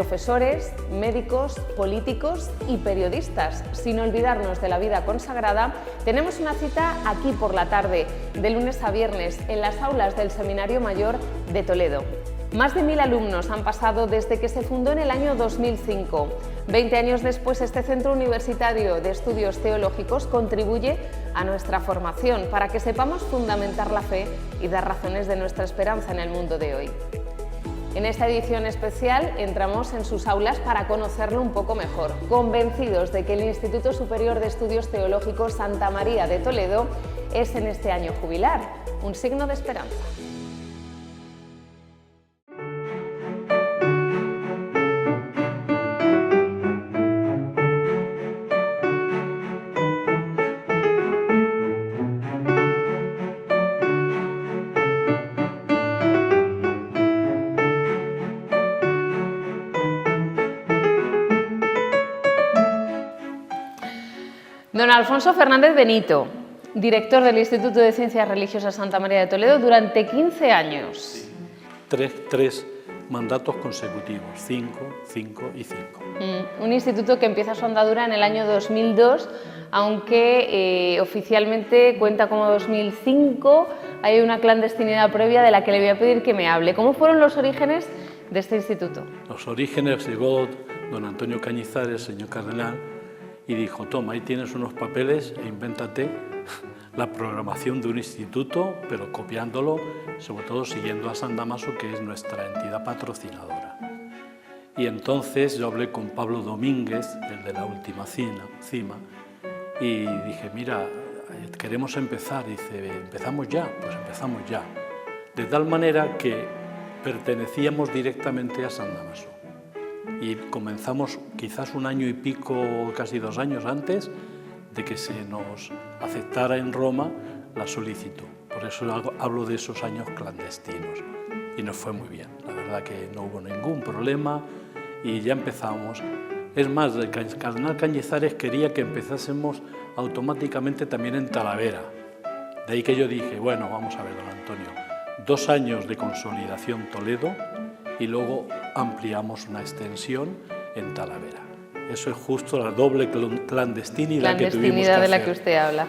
profesores, médicos, políticos y periodistas. Sin olvidarnos de la vida consagrada, tenemos una cita aquí por la tarde, de lunes a viernes, en las aulas del Seminario Mayor de Toledo. Más de 1000 alumnos han pasado desde que se fundó en el año 2005. 20 años después, este Centro Universitario de Estudios Teológicos contribuye a nuestra formación para que sepamos fundamentar la fe y dar razones de nuestra esperanza en el mundo de hoy. En esta edición especial entramos en sus aulas para conocerlo un poco mejor, convencidos de que el Instituto Superior de Estudios Teológicos Santa María de Toledo es en este año jubilar, un signo de esperanza. Don Alfonso Fernández Benito, director del Instituto de Ciencias Religiosas Santa María de Toledo durante 15 años. Sí. Tres mandatos consecutivos, 5, 5 y 5. Un instituto que empieza su andadura en el año 2002, aunque oficialmente cuenta como 2005, hay una clandestinidad previa de la que le voy a pedir que me hable. ¿Cómo fueron los orígenes de este instituto? Los orígenes llegó don Antonio Cañizares, señor cardenal, y dijo: toma, ahí tienes unos papeles e invéntate la programación de un instituto, pero copiándolo, sobre todo siguiendo a San Damaso, que es nuestra entidad patrocinadora. Y entonces yo hablé con Pablo Domínguez, el de la última cima, y dije: mira, queremos empezar. Dice: ¿empezamos ya? Pues empezamos ya. De tal manera que pertenecíamos directamente a San Damaso. Y comenzamos quizás un año y pico, casi 2 años antes de que se nos aceptara en Roma la solicitud. Por eso hablo de esos años clandestinos. Y nos fue muy bien, la verdad que no hubo ningún problema y ya empezamos. Es más, el cardenal Cañizares quería que empezásemos automáticamente también en Talavera. De ahí que yo dije: bueno, vamos a ver, don Antonio, 2 años de consolidación Toledo y luego ampliamos una extensión en Talavera. Eso es justo la doble clandestinidad que tuvimos que hacer. De la que usted habla.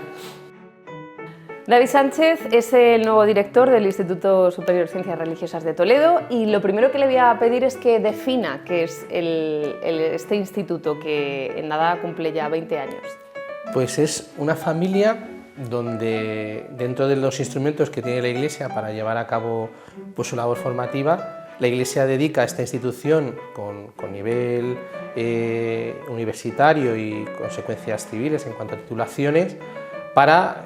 David Sánchez es el nuevo director del Instituto Superior de Ciencias Religiosas de Toledo y lo primero que le voy a pedir es que defina qué es este instituto, que en nada cumple ya 20 años. Pues es una familia donde, dentro de los instrumentos que tiene la Iglesia para llevar a cabo pues, su labor formativa, la Iglesia dedica a esta institución con nivel universitario y consecuencias civiles en cuanto a titulaciones para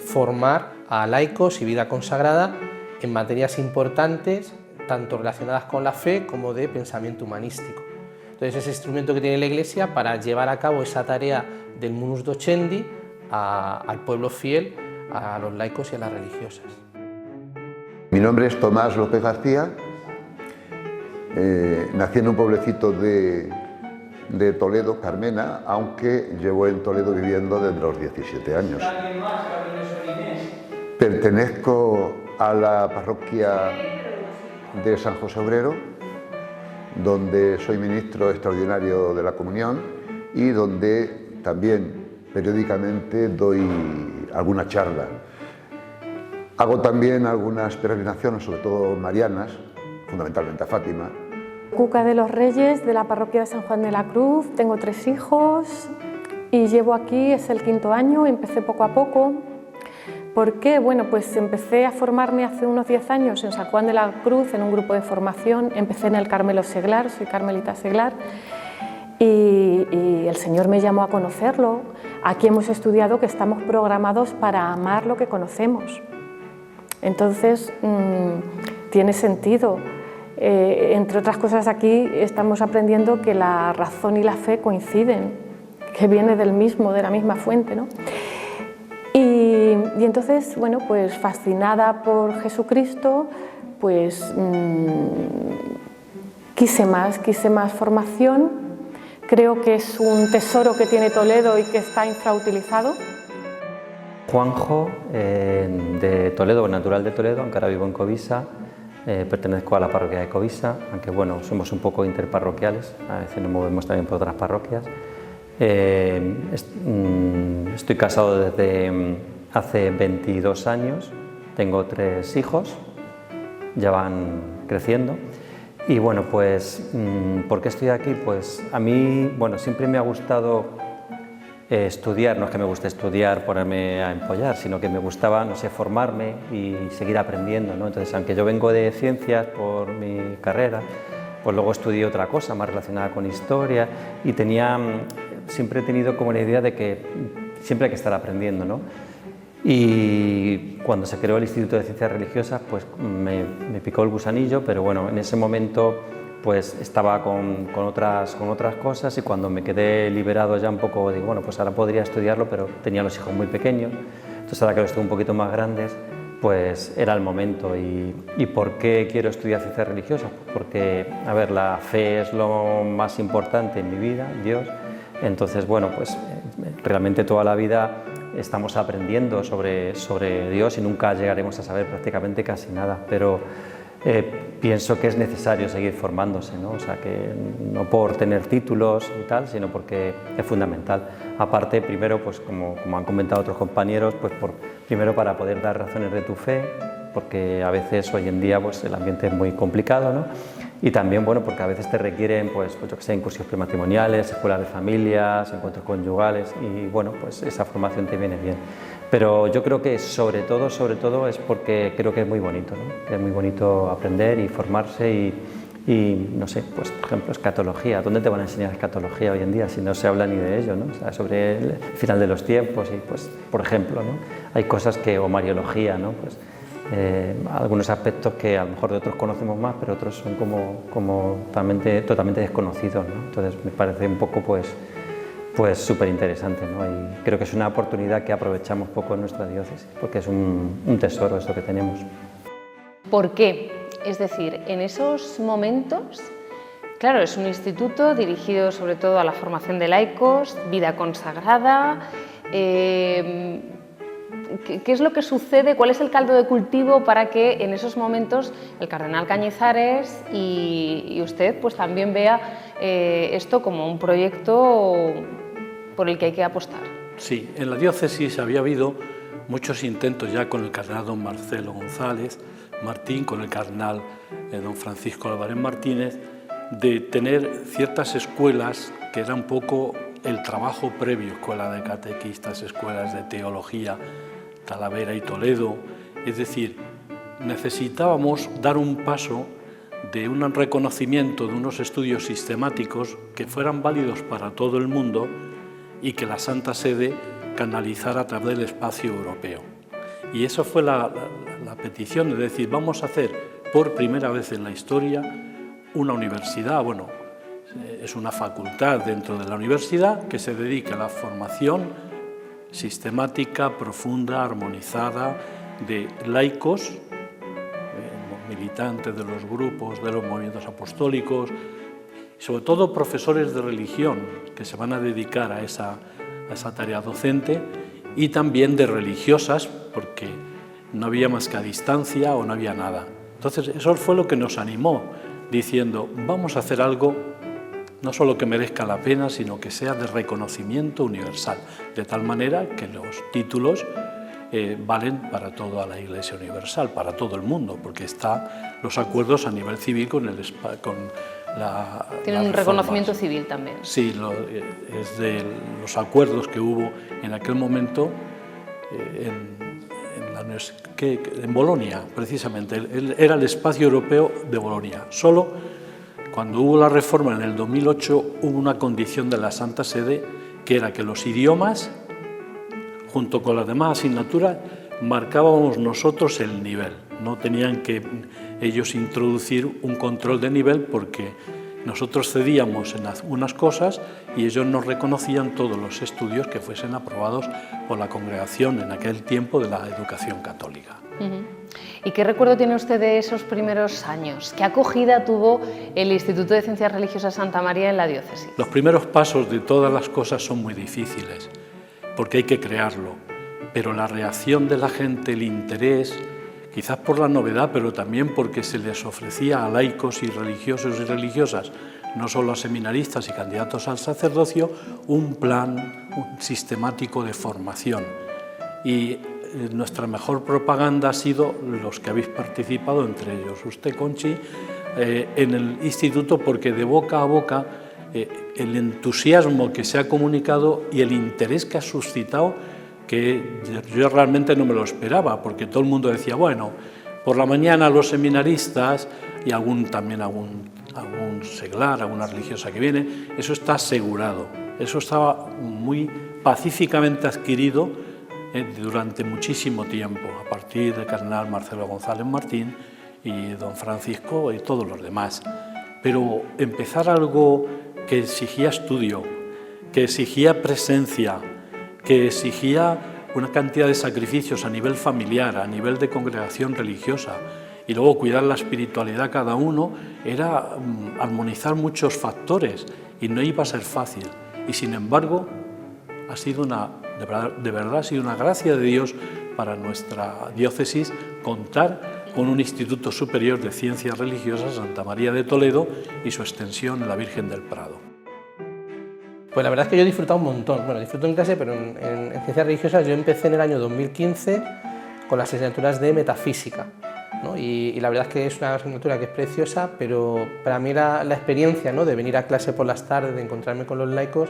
formar a laicos y vida consagrada en materias importantes, tanto relacionadas con la fe como de pensamiento humanístico. Entonces, es ese instrumento que tiene la Iglesia para llevar a cabo esa tarea del munus docendi al pueblo fiel, a los laicos y a las religiosas. Mi nombre es Tomás López García. Nací en un pueblecito de Toledo, Carmena, aunque llevo en Toledo viviendo desde los 17 años. Pertenezco a la parroquia de San José Obrero, donde soy ministro extraordinario de la comunión y donde también periódicamente doy alguna charla. Hago también algunas peregrinaciones, sobre todo marianas, fundamentalmente a Fátima. Cuca de los Reyes, de la parroquia de San Juan de la Cruz. Tengo 3 hijos y llevo aquí, es el 5.º año, empecé poco a poco. ¿Por qué? Bueno, pues empecé a formarme hace unos 10 años en San Juan de la Cruz, en un grupo de formación. Empecé en el Carmelo Seglar, soy carmelita seglar, y el Señor me llamó a conocerlo. Aquí hemos estudiado que estamos programados para amar lo que conocemos. Entonces, tiene sentido. Entre otras cosas, aquí estamos aprendiendo que la razón y la fe coinciden, que viene de la misma fuente, ¿no? Y entonces, bueno, pues fascinada por Jesucristo, pues quise más formación. Creo que es un tesoro que tiene Toledo y que está infrautilizado. Juanjo, de Toledo, natural de Toledo, aunque ahora vivo en Covisa. pertenezco a la parroquia de Covisa, aunque bueno, somos un poco interparroquiales, a veces nos movemos también por otras parroquias. Estoy casado desde hace 22 años, tengo 3 hijos, ya van creciendo. Y bueno, pues, ¿por qué estoy aquí? Pues a mí, bueno, siempre me ha gustado estudiar, no es que me guste estudiar, ponerme a empollar, sino que me gustaba, no sé, formarme y seguir aprendiendo, ¿no? Entonces, aunque yo vengo de ciencias por mi carrera, pues luego estudié otra cosa más relacionada con historia y siempre he tenido como la idea de que siempre hay que estar aprendiendo, ¿no? Y cuando se creó el Instituto de Ciencias Religiosas, pues me picó el gusanillo, pero bueno, en ese momento pues estaba con otras cosas y cuando me quedé liberado ya un poco, digo, bueno, pues ahora podría estudiarlo, pero tenía los hijos muy pequeños, entonces ahora que los tengo un poquito más grandes, pues era el momento. ¿Y por qué quiero estudiar ciencias religiosas? Porque, a ver, la fe es lo más importante en mi vida, Dios, entonces, bueno, pues realmente toda la vida estamos aprendiendo sobre Dios y nunca llegaremos a saber prácticamente casi nada, pero pienso que es necesario seguir formándose, ¿no? O sea, que no por tener títulos y tal, sino porque es fundamental. Aparte, primero, pues como han comentado otros compañeros, pues primero para poder dar razones de tu fe, porque a veces hoy en día pues el ambiente es muy complicado, ¿no? Y también, bueno, porque a veces te requieren, pues yo que sé, incursiones prematrimoniales, escuelas de familias, encuentros conyugales y, bueno, pues esa formación te viene bien. Pero yo creo que sobre todo es porque creo que es muy bonito, ¿no? Que es muy bonito aprender y formarse y no sé, pues por ejemplo, escatología. ¿Dónde te van a enseñar escatología hoy en día si no se habla ni de ello, ¿no? O sea, sobre el final de los tiempos y, pues, por ejemplo, ¿no? Hay cosas que, o mariología, ¿no? Pues, algunos aspectos que a lo mejor de otros conocemos más, pero otros son como totalmente desconocidos, ¿no? Entonces me parece un poco pues súper interesante, ¿no? Y creo que es una oportunidad que aprovechamos poco en nuestra diócesis, porque es un tesoro esto que tenemos. ¿Por qué? Es decir, en esos momentos, claro, es un instituto dirigido sobre todo a la formación de laicos, vida consagrada. ¿Qué es lo que sucede? ¿Cuál es el caldo de cultivo para que en esos momentos el cardenal Cañizares y usted pues también vea esto como un proyecto por el que hay que apostar? Sí, en la diócesis había habido muchos intentos ya con el cardenal don Marcelo González Martín, con el cardenal don Francisco Álvarez Martínez, de tener ciertas escuelas que era un poco el trabajo previo, escuela de catequistas, escuelas de teología, Talavera y Toledo. Es decir, necesitábamos dar un paso de un reconocimiento de unos estudios sistemáticos que fueran válidos para todo el mundo y que la Santa Sede canalizara a través del espacio europeo. Y eso fue la petición, de decir, vamos a hacer por primera vez en la historia una universidad, bueno, es una facultad dentro de la universidad que se dedica a la formación sistemática, profunda, armonizada de laicos, militantes de los grupos, de los movimientos apostólicos, y sobre todo profesores de religión que se van a dedicar a esa tarea docente, y también de religiosas, porque no había más que a distancia o no había nada. Entonces eso fue lo que nos animó, diciendo, vamos a hacer algo no solo que merezca la pena, sino que sea de reconocimiento universal, de tal manera que los títulos valen para toda la Iglesia Universal, para todo el mundo, porque están los acuerdos a nivel civil con la Tienen un reconocimiento civil también. Sí, es de los acuerdos que hubo en aquel momento en Bolonia, precisamente. Era el espacio europeo de Bolonia. Solo cuando hubo la reforma en el 2008 hubo una condición de la Santa Sede, que era que los idiomas, junto con las demás asignaturas, marcábamos nosotros el nivel. No tenían que ellos introducir un control de nivel, porque nosotros cedíamos en unas cosas y ellos nos reconocían todos los estudios que fuesen aprobados por la congregación en aquel tiempo de la educación católica. ¿Y qué recuerdo tiene usted de esos primeros años? ¿Qué acogida tuvo el Instituto de Ciencias Religiosas Santa María en la diócesis? Los primeros pasos de todas las cosas son muy difíciles, porque hay que crearlo, pero la reacción de la gente, el interés quizás por la novedad, pero también porque se les ofrecía a laicos y religiosos y religiosas, no solo a seminaristas y candidatos al sacerdocio, un plan sistemático de formación. Y nuestra mejor propaganda ha sido los que habéis participado, entre ellos usted, Conchi, en el instituto, porque de boca a boca el entusiasmo que se ha comunicado y el interés que ha suscitado, que yo realmente no me lo esperaba, porque todo el mundo decía, bueno, por la mañana los seminaristas y también algún seglar, alguna religiosa que viene, eso está asegurado, eso estaba muy pacíficamente adquirido durante muchísimo tiempo, a partir del cardenal Marcelo González Martín y don Francisco y todos los demás. Pero empezar algo que exigía estudio, que exigía presencia, que exigía una cantidad de sacrificios a nivel familiar, a nivel de congregación religiosa, y luego cuidar la espiritualidad cada uno, era armonizar muchos factores y no iba a ser fácil. Y sin embargo, ha sido de verdad ha sido una gracia de Dios para nuestra diócesis contar con un Instituto Superior de Ciencias Religiosas, Santa María de Toledo, y su extensión en la Virgen del Prado. Pues la verdad es que yo he disfrutado un montón. Bueno, disfruto en clase, pero en Ciencias Religiosas yo empecé en el año 2015 con las asignaturas de Metafísica, ¿no? Y la verdad es que es una asignatura que es preciosa, pero para mí la experiencia, ¿no?, de venir a clase por las tardes, de encontrarme con los laicos,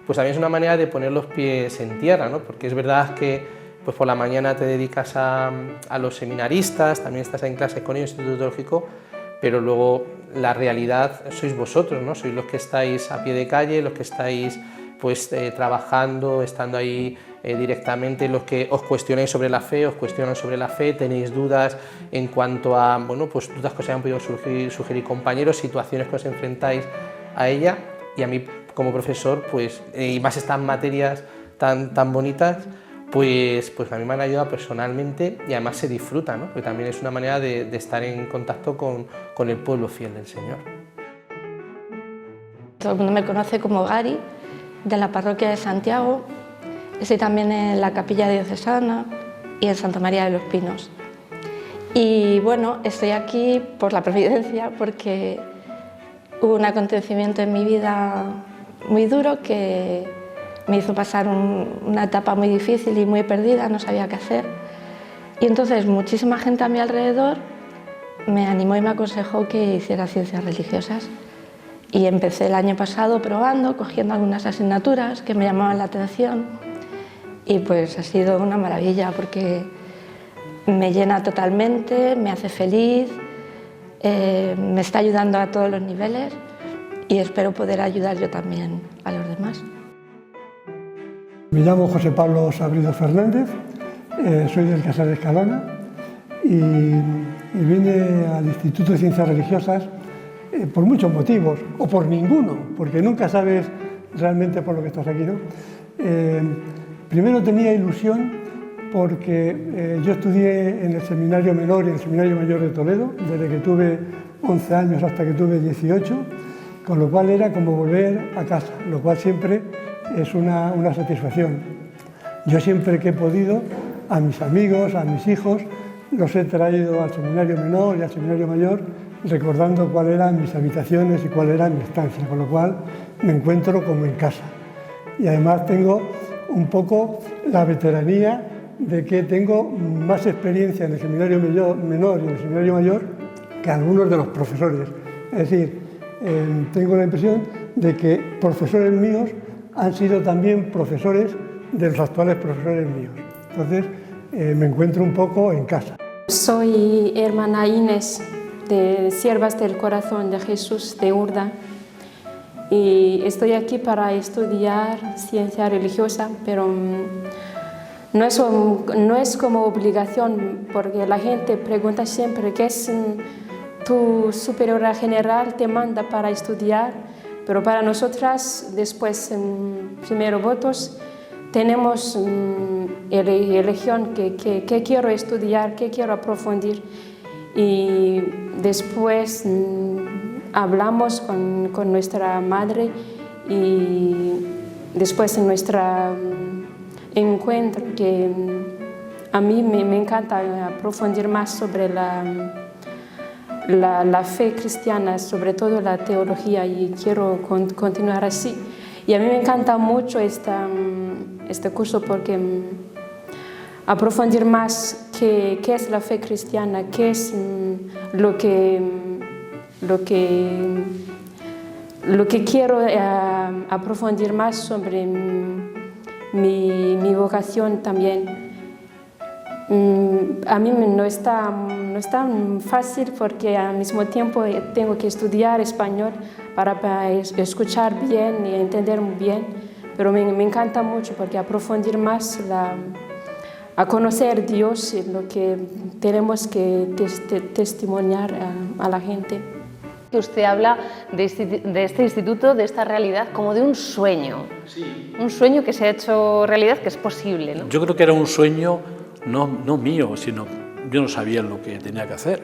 pues también es una manera de poner los pies en tierra, ¿no? Porque es verdad que pues por la mañana te dedicas a los seminaristas, también estás en clase con el Instituto Teológico, pero luego la realidad sois vosotros, ¿no? Sois los que estáis a pie de calle, los que estáis pues trabajando, estando ahí directamente, los que os cuestionáis sobre la fe, os cuestionan sobre la fe, tenéis dudas en cuanto a, bueno, pues dudas que os hayan podido sugerir compañeros, situaciones que os enfrentáis a ella, y a mí como profesor, pues, y más estas materias tan bonitas, pues a mí me han ayudado personalmente, y además se disfruta, ¿no? Porque también es una manera de estar en contacto con el pueblo fiel del Señor. Todo el mundo me conoce como Gari, de la parroquia de Santiago. Estoy también en la capilla diocesana y en Santa María de los Pinos. Y bueno, estoy aquí por la providencia, porque hubo un acontecimiento en mi vida muy duro que me hizo pasar una etapa muy difícil y muy perdida, no sabía qué hacer. Y entonces muchísima gente a mi alrededor me animó y me aconsejó que hiciera ciencias religiosas. Y empecé el año pasado probando, cogiendo algunas asignaturas que me llamaban la atención, y pues ha sido una maravilla porque me llena totalmente, me hace feliz, me está ayudando a todos los niveles, y espero poder ayudar yo también a los demás. Me llamo José Pablo Sabrido Fernández, soy del Casal de Escalona y vine al Instituto de Ciencias Religiosas por muchos motivos, o por ninguno, porque nunca sabes realmente por lo que estás aquí, ¿no? Primero tenía ilusión porque yo estudié en el Seminario Menor y en el Seminario Mayor de Toledo, desde que tuve 11 años hasta que tuve 18, con lo cual era como volver a casa, lo cual siempre es una satisfacción. Yo siempre que he podido, a mis amigos, a mis hijos, los he traído al Seminario Menor y al Seminario Mayor, recordando cuáles eran mis habitaciones y cuál era mi estancia, con lo cual me encuentro como en casa. Y además tengo un poco la veteranía de que tengo más experiencia en el Seminario Menor y en el Seminario Mayor que algunos de los profesores. Es decir, tengo la impresión de que profesores míos han sido también profesores de los actuales profesores míos. Entonces, me encuentro un poco en casa. Soy hermana Inés, de Siervas del Corazón de Jesús de Urda, y estoy aquí para estudiar ciencia religiosa, pero no es como obligación, porque la gente pregunta siempre qué es tu superiora general te manda para estudiar, pero para nosotras después en primero votos tenemos elección qué quiero estudiar, qué quiero aprofundir, y después hablamos con nuestra madre, y después en nuestro encuentro que a mí me encanta aprofundir más sobre la fe cristiana, sobre todo la teología, y quiero continuar así. Y a mí me encanta mucho este curso porque aprofundir más qué es la fe cristiana, qué es lo que quiero aprofundir más sobre mi vocación también. A mí no es tan fácil porque al mismo tiempo tengo que estudiar español para escuchar bien y entender bien, pero me encanta mucho porque aprofundir más a conocer a Dios y lo que tenemos que testimoniar a la gente. Usted habla de este instituto, de esta realidad, como de un sueño. Sí. Un sueño que se ha hecho realidad, que es posible, ¿no? Yo creo que era un sueño no mío, sino yo no sabía lo que tenía que hacer.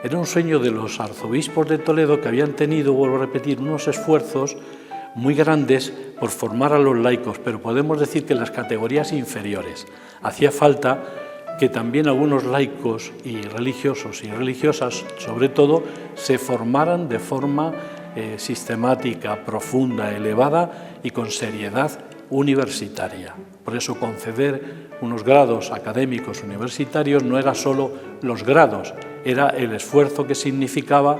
Era un sueño de los arzobispos de Toledo que habían tenido, vuelvo a repetir, unos esfuerzos muy grandes por formar a los laicos, pero podemos decir que en las categorías inferiores hacía falta que también algunos laicos y religiosos y religiosas, sobre todo, se formaran de forma sistemática, profunda, elevada y con seriedad universitaria. Por eso conceder unos grados académicos universitarios no era solo los grados, era el esfuerzo que significaba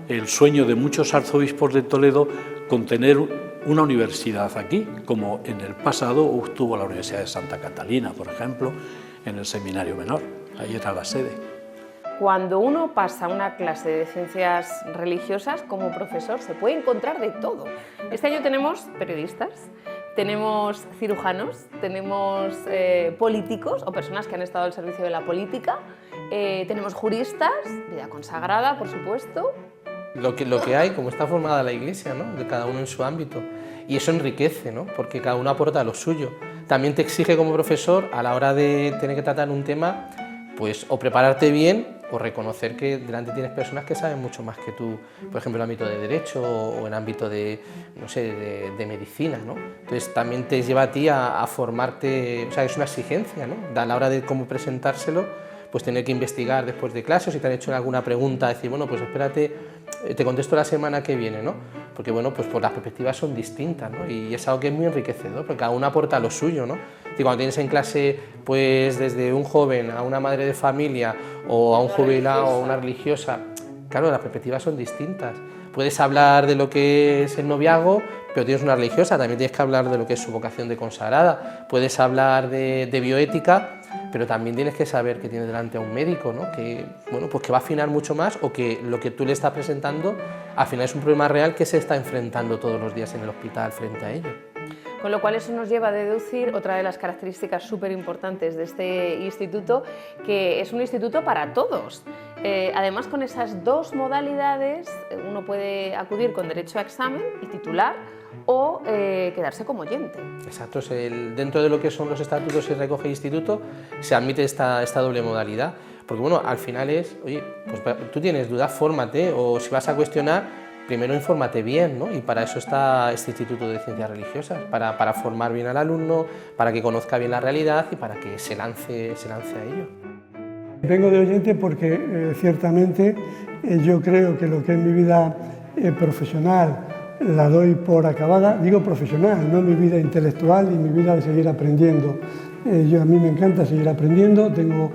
el sueño de muchos arzobispos de Toledo con tener una universidad aquí, como en el pasado obtuvo la Universidad de Santa Catalina, por ejemplo, en el Seminario Menor. Ahí era la sede. Cuando uno pasa una clase de ciencias religiosas como profesor se puede encontrar de todo. Este año tenemos periodistas, tenemos cirujanos, tenemos políticos o personas que han estado al servicio de la política, tenemos juristas, vida consagrada, por supuesto. Lo que hay, como está formada la Iglesia, ¿no? De cada uno en su ámbito. Y eso enriquece, ¿no? Porque cada uno aporta lo suyo. También te exige como profesor, a la hora de tener que tratar un tema, pues o prepararte bien o reconocer que delante tienes personas que saben mucho más que tú, por ejemplo, en el ámbito de Derecho o en el ámbito de, no sé, de Medicina, ¿no? Entonces también te lleva a ti a formarte, o sea, es una exigencia, ¿no? A la hora de cómo presentárselo, pues tener que investigar después de clase, o si te han hecho alguna pregunta, decir, bueno, pues espérate, te contesto la semana que viene, ¿no? Porque, bueno, pues las perspectivas son distintas, ¿no? Y es algo que es muy enriquecedor, porque cada uno aporta lo suyo, ¿no? Y cuando tienes en clase, pues desde un joven a una madre de familia o a un jubilado o a una religiosa, claro, las perspectivas son distintas. Puedes hablar de lo que es el noviazgo, pero tienes una religiosa, también tienes que hablar de lo que es su vocación de consagrada. Puedes hablar de bioética, pero también tienes que saber que tienes delante a un médico, ¿no? Que, bueno, pues que va a afinar mucho más, o que lo que tú le estás presentando al final es un problema real que se está enfrentando todos los días en el hospital frente a ello. Con lo cual eso nos lleva a deducir otra de las características súper importantes de este instituto, que es un instituto para todos. Además, con esas dos modalidades, uno puede acudir con derecho a examen y titular, o quedarse como oyente. Exacto, dentro de lo que son los estatutos y recoge el instituto se admite esta doble modalidad, porque bueno, al final es, oye, pues tú tienes dudas, fórmate, o si vas a cuestionar, primero infórmate bien, ¿no? Y para eso está este Instituto de Ciencias Religiosas, para formar bien al alumno, para que conozca bien la realidad y para que se lance a ello. Vengo de oyente porque ciertamente yo creo que lo que es mi vida profesional la doy por acabada, digo profesional, no mi vida intelectual ni mi vida de seguir aprendiendo. A mí me encanta seguir aprendiendo, tengo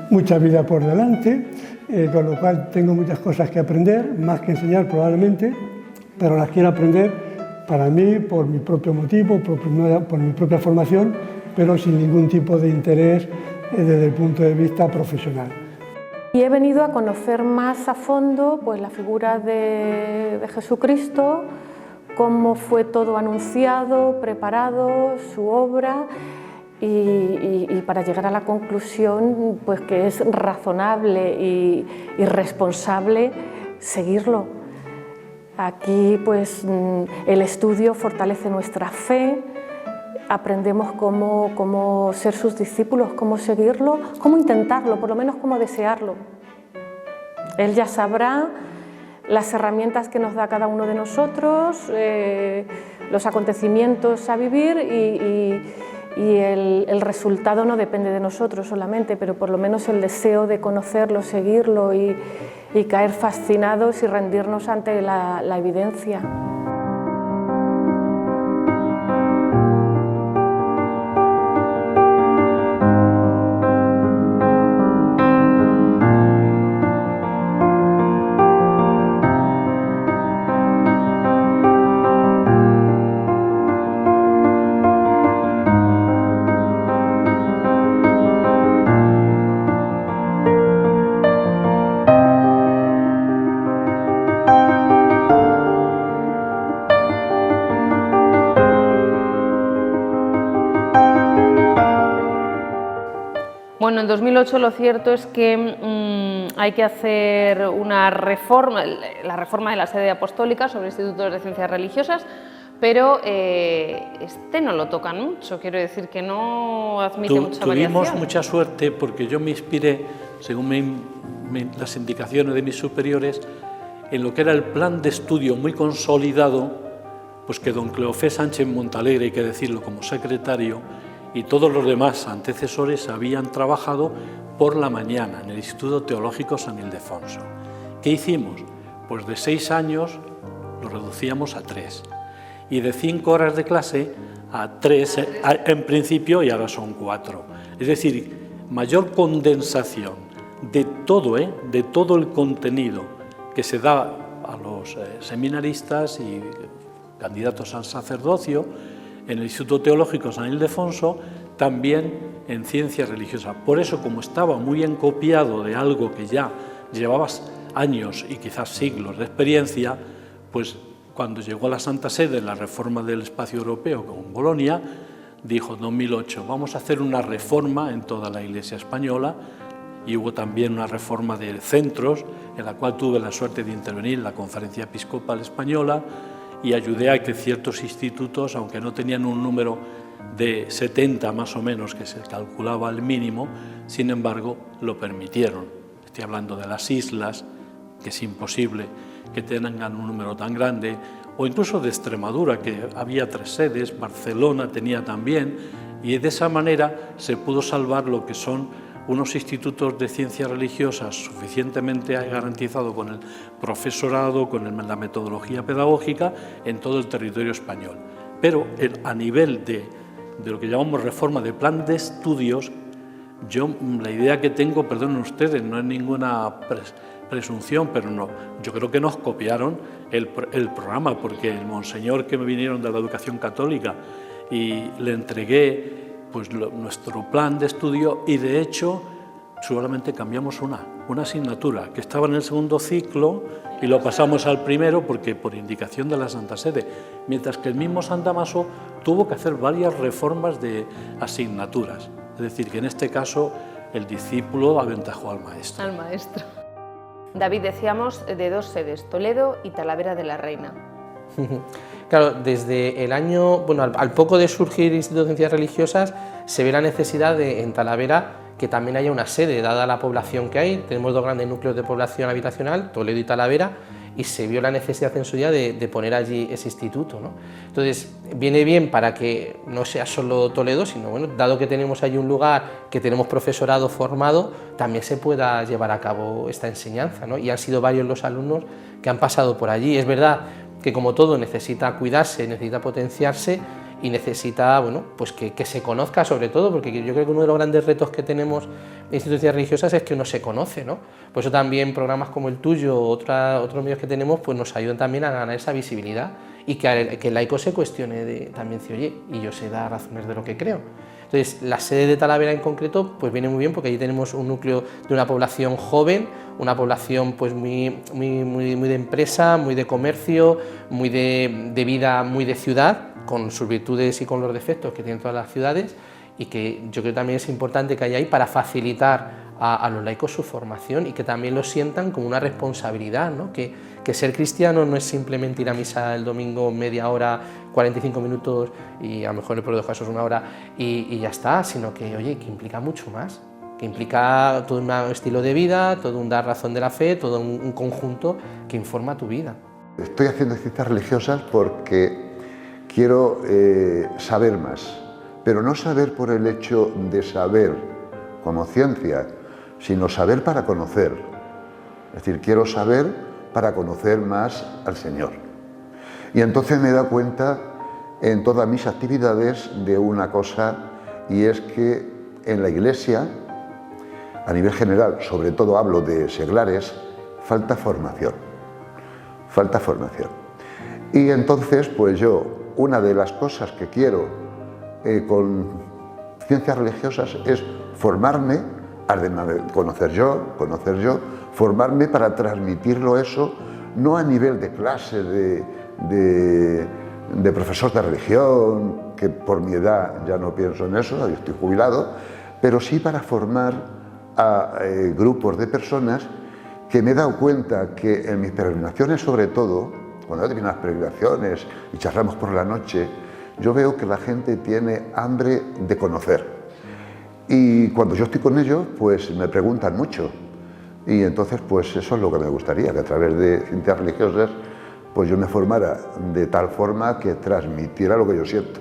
mucha vida por delante, con lo cual tengo muchas cosas que aprender, más que enseñar probablemente, pero las quiero aprender para mí, por mi propio motivo, por mi propia formación, pero sin ningún tipo de interés desde el punto de vista profesional. Y he venido a conocer más a fondo pues, la figura de Jesucristo, cómo fue todo anunciado, preparado, su obra, y para llegar a la conclusión pues, que es razonable y responsable seguirlo. Aquí pues, el estudio fortalece nuestra fe, aprendemos cómo ser sus discípulos, cómo seguirlo, cómo intentarlo, por lo menos cómo desearlo. Él ya sabrá las herramientas que nos da cada uno de nosotros, los acontecimientos a vivir y el resultado no depende de nosotros solamente, pero por lo menos el deseo de conocerlo, seguirlo y caer fascinados y rendirnos ante la evidencia. Bueno, en 2008 lo cierto es que hay que hacer una reforma, la reforma de la sede apostólica sobre institutos de ciencias religiosas, pero este no lo tocan mucho, quiero decir que no admite mucha variación. Tuvimos mucha suerte porque yo me inspiré, según las indicaciones de mis superiores, en lo que era el plan de estudio muy consolidado, pues que don Cleofé Sánchez Montalegre, hay que decirlo, como secretario, y todos los demás antecesores habían trabajado por la mañana en el Instituto Teológico San Ildefonso. ¿Qué hicimos? Pues de 6 años lo reducíamos a 3 y de 5 horas de clase a 3 en principio y ahora son 4. Es decir, mayor condensación de todo el contenido que se da a los seminaristas y candidatos al sacerdocio en el Instituto Teológico San Ildefonso, también en ciencias religiosas. Por eso, como estaba muy encopiado de algo que ya llevaba años y quizás siglos de experiencia, pues cuando llegó a la Santa Sede la reforma del espacio europeo con Bolonia, dijo en 2008, vamos a hacer una reforma en toda la Iglesia española, y hubo también una reforma de centros, en la cual tuve la suerte de intervenir en la Conferencia Episcopal Española, y ayudé a que ciertos institutos, aunque no tenían un número de 70 más o menos, que se calculaba al mínimo, sin embargo lo permitieron. Estoy hablando de las islas, que es imposible que tengan un número tan grande, o incluso de Extremadura, que había 3 sedes, Barcelona tenía también, y de esa manera se pudo salvar lo que son unos institutos de ciencias religiosas suficientemente garantizados con el profesorado, con la metodología pedagógica en todo el territorio español. Pero a nivel de lo que llamamos reforma de plan de estudios, yo la idea que tengo, perdonen ustedes, no es ninguna presunción, pero no, yo creo que nos copiaron el programa, porque el monseñor que me vinieron de la educación católica y le entregué pues nuestro plan de estudio, y de hecho solamente cambiamos una asignatura que estaba en el segundo ciclo y lo pasamos al primero porque por indicación de la Santa Sede, mientras que el mismo San Damaso tuvo que hacer varias reformas de asignaturas, es decir, que en este caso el discípulo aventajó al maestro. Al maestro. David, decíamos de 2 sedes, Toledo y Talavera de la Reina. Claro, desde el año, bueno, al poco de surgir el Instituto de Ciencias Religiosas, se ve la necesidad de, en Talavera, que también haya una sede, dada la población que hay. Tenemos 2 grandes núcleos de población habitacional, Toledo y Talavera, y se vio la necesidad en su día de poner allí ese instituto, ¿no? Entonces, viene bien para que no sea solo Toledo, sino, bueno, dado que tenemos allí un lugar, que tenemos profesorado formado, también se pueda llevar a cabo esta enseñanza, ¿no? Y han sido varios los alumnos que han pasado por allí. Es verdad que, como todo, necesita cuidarse, necesita potenciarse y necesita, bueno, pues que se conozca sobre todo, porque yo creo que uno de los grandes retos que tenemos en instituciones religiosas es que no se conoce, ¿no? Por eso también programas como el tuyo, otros medios que tenemos, pues nos ayudan también a ganar esa visibilidad y que el laico se cuestione también, si oye, y yo sé dar razones de lo que creo. Entonces, la sede de Talavera en concreto pues viene muy bien, porque allí tenemos un núcleo de una población joven, una población pues muy de empresa, muy de comercio, muy de vida, muy de ciudad, con sus virtudes y con los defectos que tienen todas las ciudades, y que yo creo que también es importante que haya ahí para facilitar a los laicos su formación y que también lo sientan como una responsabilidad, ¿no? Que ser cristiano no es simplemente ir a misa el domingo media hora, 45 minutos y a lo mejor en el peor de los casos 1 hora y ya está, sino que, oye, que implica mucho más, que implica todo un estilo de vida, todo un dar razón de la fe, todo un conjunto que informa tu vida. Estoy haciendo ciencias religiosas porque quiero saber más, pero no saber por el hecho de saber como ciencia, sino saber para conocer. Es decir, quiero saber para conocer más al Señor. Y entonces me he dado cuenta en todas mis actividades de una cosa, y es que en la Iglesia, a nivel general, sobre todo hablo de seglares, falta formación. Falta formación. Y entonces, pues yo, una de las cosas que quiero con ciencias religiosas es formarme, conocer yo, formarme para transmitirlo eso, no a nivel de clase, de profesor de religión, que por mi edad ya no pienso en eso, yo estoy jubilado, pero sí para formar a grupos de personas que me he dado cuenta que en mis peregrinaciones, sobre todo, cuando yo tengo unas peregrinaciones y charlamos por la noche, yo veo que la gente tiene hambre de conocer. Y cuando yo estoy con ellos, pues me preguntan mucho. Y entonces, pues eso es lo que me gustaría, que a través de ciencias religiosas, pues yo me formara de tal forma que transmitiera lo que yo siento.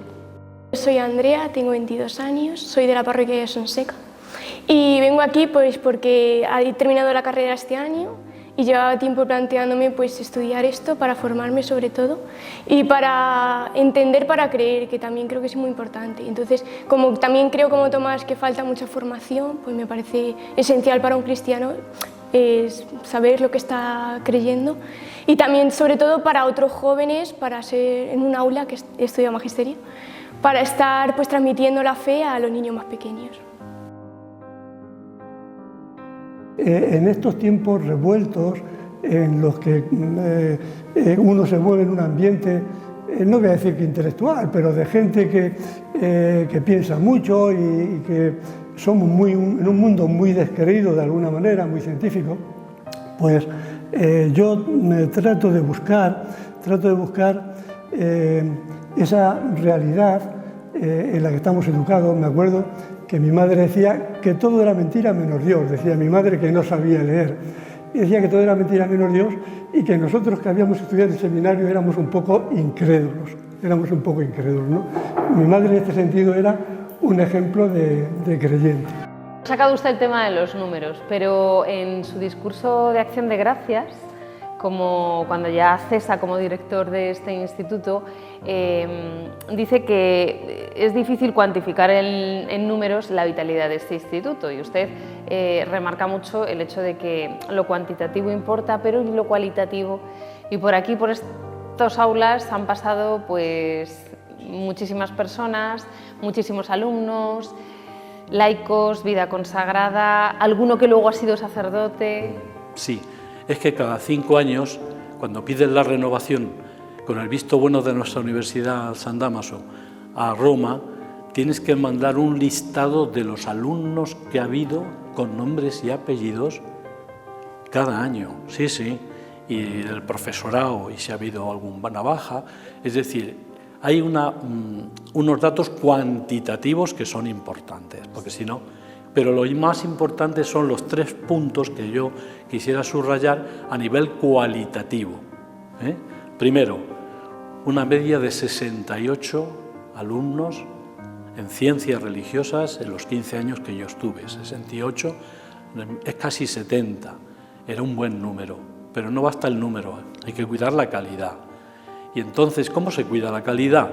Soy Andrea, tengo 22 años, soy de la parroquia de Sonseca y vengo aquí pues porque he terminado la carrera este año y llevaba tiempo planteándome pues estudiar esto para formarme sobre todo y para entender, para creer, que también creo que es muy importante. Entonces, como también creo como Tomás que falta mucha formación, pues me parece esencial para un cristiano saber lo que está creyendo y también sobre todo para otros jóvenes, para ser en un aula que he estudiado magisterio, para estar pues transmitiendo la fe a los niños más pequeños. En estos tiempos revueltos, en los que uno se mueve en un ambiente, no voy a decir que intelectual, pero de gente que piensa mucho y que somos en un mundo muy descreído de alguna manera, muy científico, pues yo trato de buscar esa realidad en la que estamos educados. Me acuerdo que mi madre decía que todo era mentira menos Dios, decía mi madre que no sabía leer, y decía que todo era mentira menos Dios y que nosotros que habíamos estudiado en el seminario éramos un poco incrédulos, ¿no? Mi madre en este sentido era un ejemplo de creyente. Ha sacado usted el tema de los números, pero en su discurso de Acción de Gracias, como cuando ya cesa como director de este instituto, dice que es difícil cuantificar en números la vitalidad de este instituto y usted remarca mucho el hecho de que lo cuantitativo importa, pero lo cualitativo. Y por aquí, por estos aulas, han pasado pues muchísimas personas, muchísimos alumnos, laicos, vida consagrada, alguno que luego ha sido sacerdote. Sí. Es que cada 5 años, cuando pides la renovación con el visto bueno de nuestra Universidad San Dámaso a Roma, tienes que mandar un listado de los alumnos que ha habido con nombres y apellidos cada año, sí, y el profesorado y si ha habido alguna baja, es decir, hay unos datos cuantitativos que son importantes, porque si no... Pero lo más importante son los 3 puntos que yo quisiera subrayar a nivel cualitativo. Primero, una media de 68 alumnos en ciencias religiosas en los 15 años que yo estuve. 68 es casi 70, era un buen número, pero no basta el número, hay que cuidar la calidad. Y entonces, ¿cómo se cuida la calidad?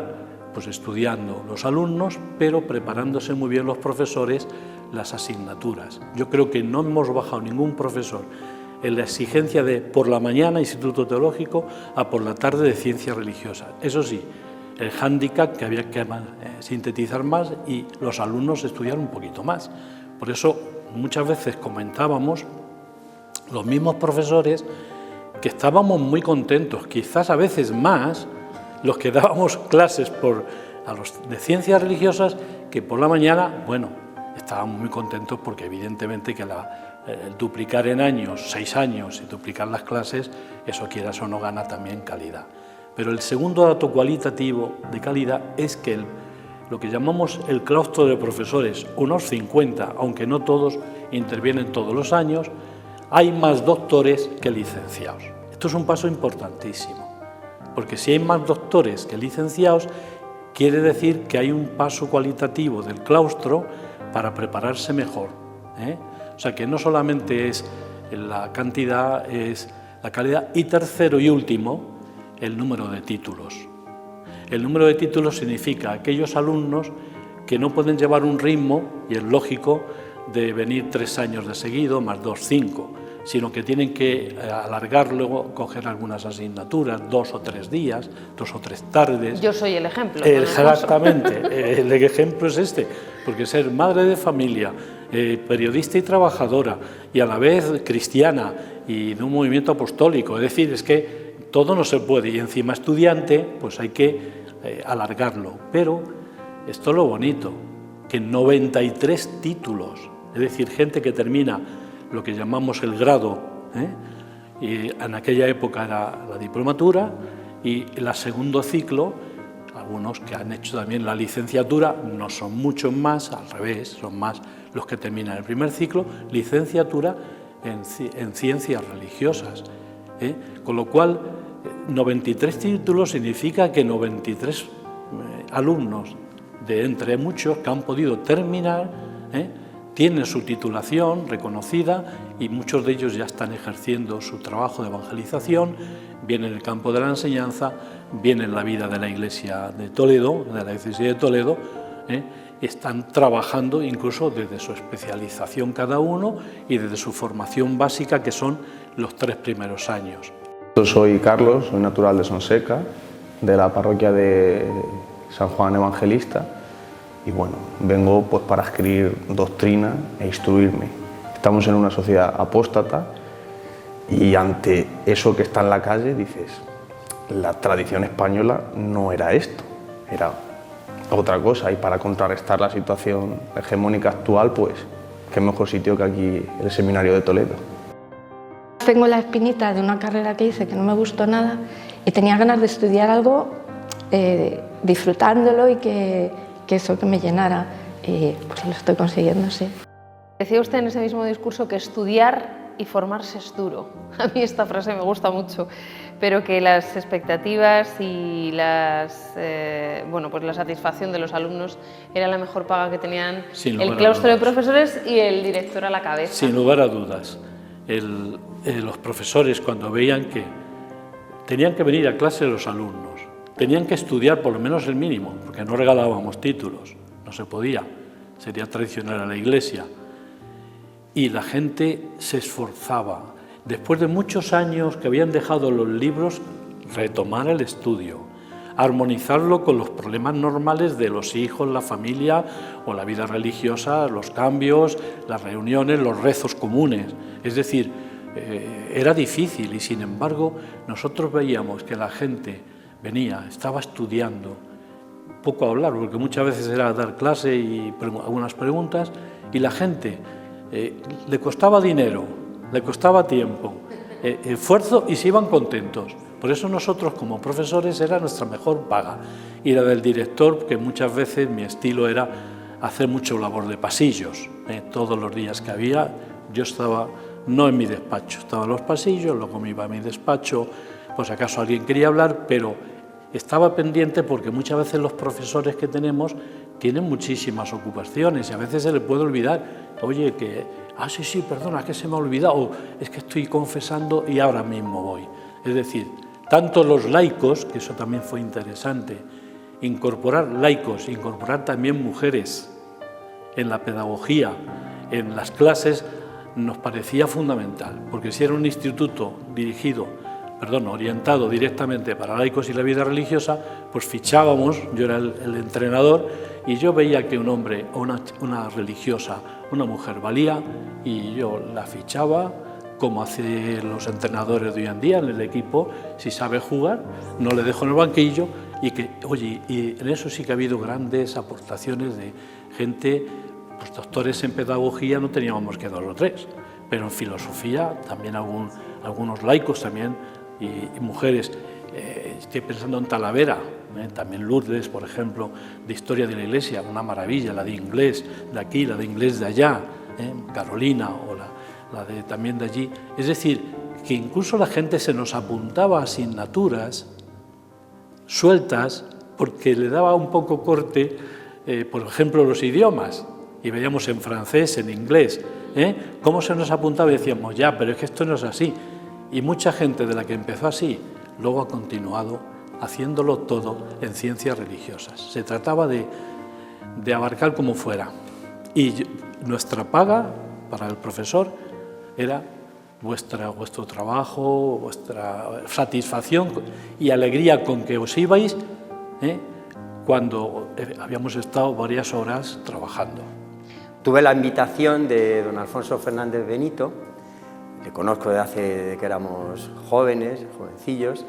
Pues estudiando los alumnos, pero preparándose muy bien los profesores las asignaturas. Yo creo que no hemos bajado ningún profesor en la exigencia de por la mañana Instituto Teológico a por la tarde de Ciencias Religiosas. Eso sí, el hándicap que había que sintetizar más y los alumnos estudiar un poquito más. Por eso muchas veces comentábamos los mismos profesores que estábamos muy contentos, quizás a veces más los que dábamos clases a los de Ciencias Religiosas que por la mañana, bueno, estábamos muy contentos porque evidentemente que el duplicar en años, 6 años, y duplicar las clases, eso quieras o no gana también calidad. Pero el segundo dato cualitativo de calidad es que lo que llamamos el claustro de profesores, unos 50, aunque no todos intervienen todos los años, hay más doctores que licenciados. Esto es un paso importantísimo, porque si hay más doctores que licenciados, quiere decir que hay un paso cualitativo del claustro para prepararse mejor, ¿eh? O sea que no solamente es la cantidad, es la calidad, y tercero y último, el número de títulos. El número de títulos significa aquellos alumnos que no pueden llevar un ritmo, y es lógico, de venir 3 años de seguido, más 2, 5, sino que tienen que alargarlo, coger algunas asignaturas, 2 o 3 días, 2 o 3 tardes. Yo soy el ejemplo. Exactamente, el ejemplo es este, porque ser madre de familia, periodista y trabajadora, y a la vez cristiana y de un movimiento apostólico, es decir, es que todo no se puede, y encima estudiante, pues hay que alargarlo. Pero esto es lo bonito, que 93 títulos, es decir, gente que termina lo que llamamos el grado, y en aquella época era la diplomatura, y el segundo ciclo, algunos que han hecho también la licenciatura, no son muchos más, al revés, son más los que terminan el primer ciclo, licenciatura en ciencias religiosas, con lo cual 93 títulos significa que 93 alumnos de entre muchos que han podido terminar, tienen su titulación reconocida y muchos de ellos ya están ejerciendo su trabajo de evangelización, bien en el campo de la enseñanza, bien en la vida de la Iglesia de Toledo, de la diócesis de Toledo, están trabajando incluso desde su especialización cada uno y desde su formación básica, que son los 3 primeros años. Yo soy Carlos, soy natural de Sonseca, de la parroquia de San Juan Evangelista, y bueno, vengo pues para escribir doctrina e instruirme. Estamos en una sociedad apóstata y ante eso que está en la calle dices, la tradición española no era esto, era otra cosa, y para contrarrestar la situación hegemónica actual, pues qué mejor sitio que aquí el Seminario de Toledo. Tengo la espinita de una carrera que hice que no me gustó nada y tenía ganas de estudiar algo disfrutándolo y que eso que me llenara, y pues lo estoy consiguiendo, sí. Decía usted en ese mismo discurso que estudiar y formarse es duro. A mí esta frase me gusta mucho, pero que las expectativas y pues la satisfacción de los alumnos era la mejor paga que tenían el claustro de profesores y el director a la cabeza. Sin lugar a dudas. Los profesores, cuando veían que tenían que venir a clase los alumnos, tenían que estudiar por lo menos el mínimo, porque no regalábamos títulos, no se podía, sería traicionar a la Iglesia. Y la gente se esforzaba, después de muchos años que habían dejado los libros, retomar el estudio, armonizarlo con los problemas normales de los hijos, la familia o la vida religiosa, los cambios, las reuniones, los rezos comunes. Es decir, era difícil y sin embargo nosotros veíamos que la gente venía, estaba estudiando, poco a hablar, porque muchas veces era dar clase y algunas preguntas, y la gente le costaba dinero, le costaba tiempo, esfuerzo, y se iban contentos. Por eso nosotros como profesores era nuestra mejor paga, y la del director, que muchas veces mi estilo era hacer mucho labor de pasillos. Todos los días que había, yo estaba no en mi despacho, estaba en los pasillos, luego me iba a mi despacho, pues acaso alguien quería hablar, pero estaba pendiente porque muchas veces los profesores que tenemos tienen muchísimas ocupaciones y a veces se les puede olvidar, oye, que, sí, perdona, que se me ha olvidado, o es que estoy confesando y ahora mismo voy. Es decir, tanto los laicos, que eso también fue interesante, incorporar laicos, incorporar también mujeres en la pedagogía, en las clases, nos parecía fundamental, porque si era un instituto orientado directamente para laicos y la vida religiosa, pues fichábamos, yo era el entrenador, y yo veía que un hombre o una religiosa, una mujer valía, y yo la fichaba, como hacen los entrenadores de hoy en día en el equipo, si sabe jugar, no le dejo en el banquillo, y en eso sí que ha habido grandes aportaciones de gente, pues doctores en pedagogía no teníamos que 2 o 3, pero en filosofía también algunos laicos también, y mujeres. Estoy pensando en Talavera, también Lourdes, por ejemplo, de Historia de la Iglesia, una maravilla, la de inglés de aquí, la de inglés de allá, Carolina, o la de también de allí. Es decir, que incluso la gente se nos apuntaba a asignaturas sueltas porque le daba un poco corte, por ejemplo, los idiomas, y veíamos en francés, en inglés, cómo se nos apuntaba y decíamos, ya, pero es que esto no es así. Y mucha gente de la que empezó así, luego ha continuado haciéndolo todo en ciencias religiosas. Se trataba de abarcar como fuera. Y nuestra paga para el profesor era vuestro trabajo, vuestra satisfacción y alegría con que os ibais cuando habíamos estado varias horas trabajando. Tuve la invitación de don Alfonso Fernández Benito, que conozco desde que éramos jovencillos,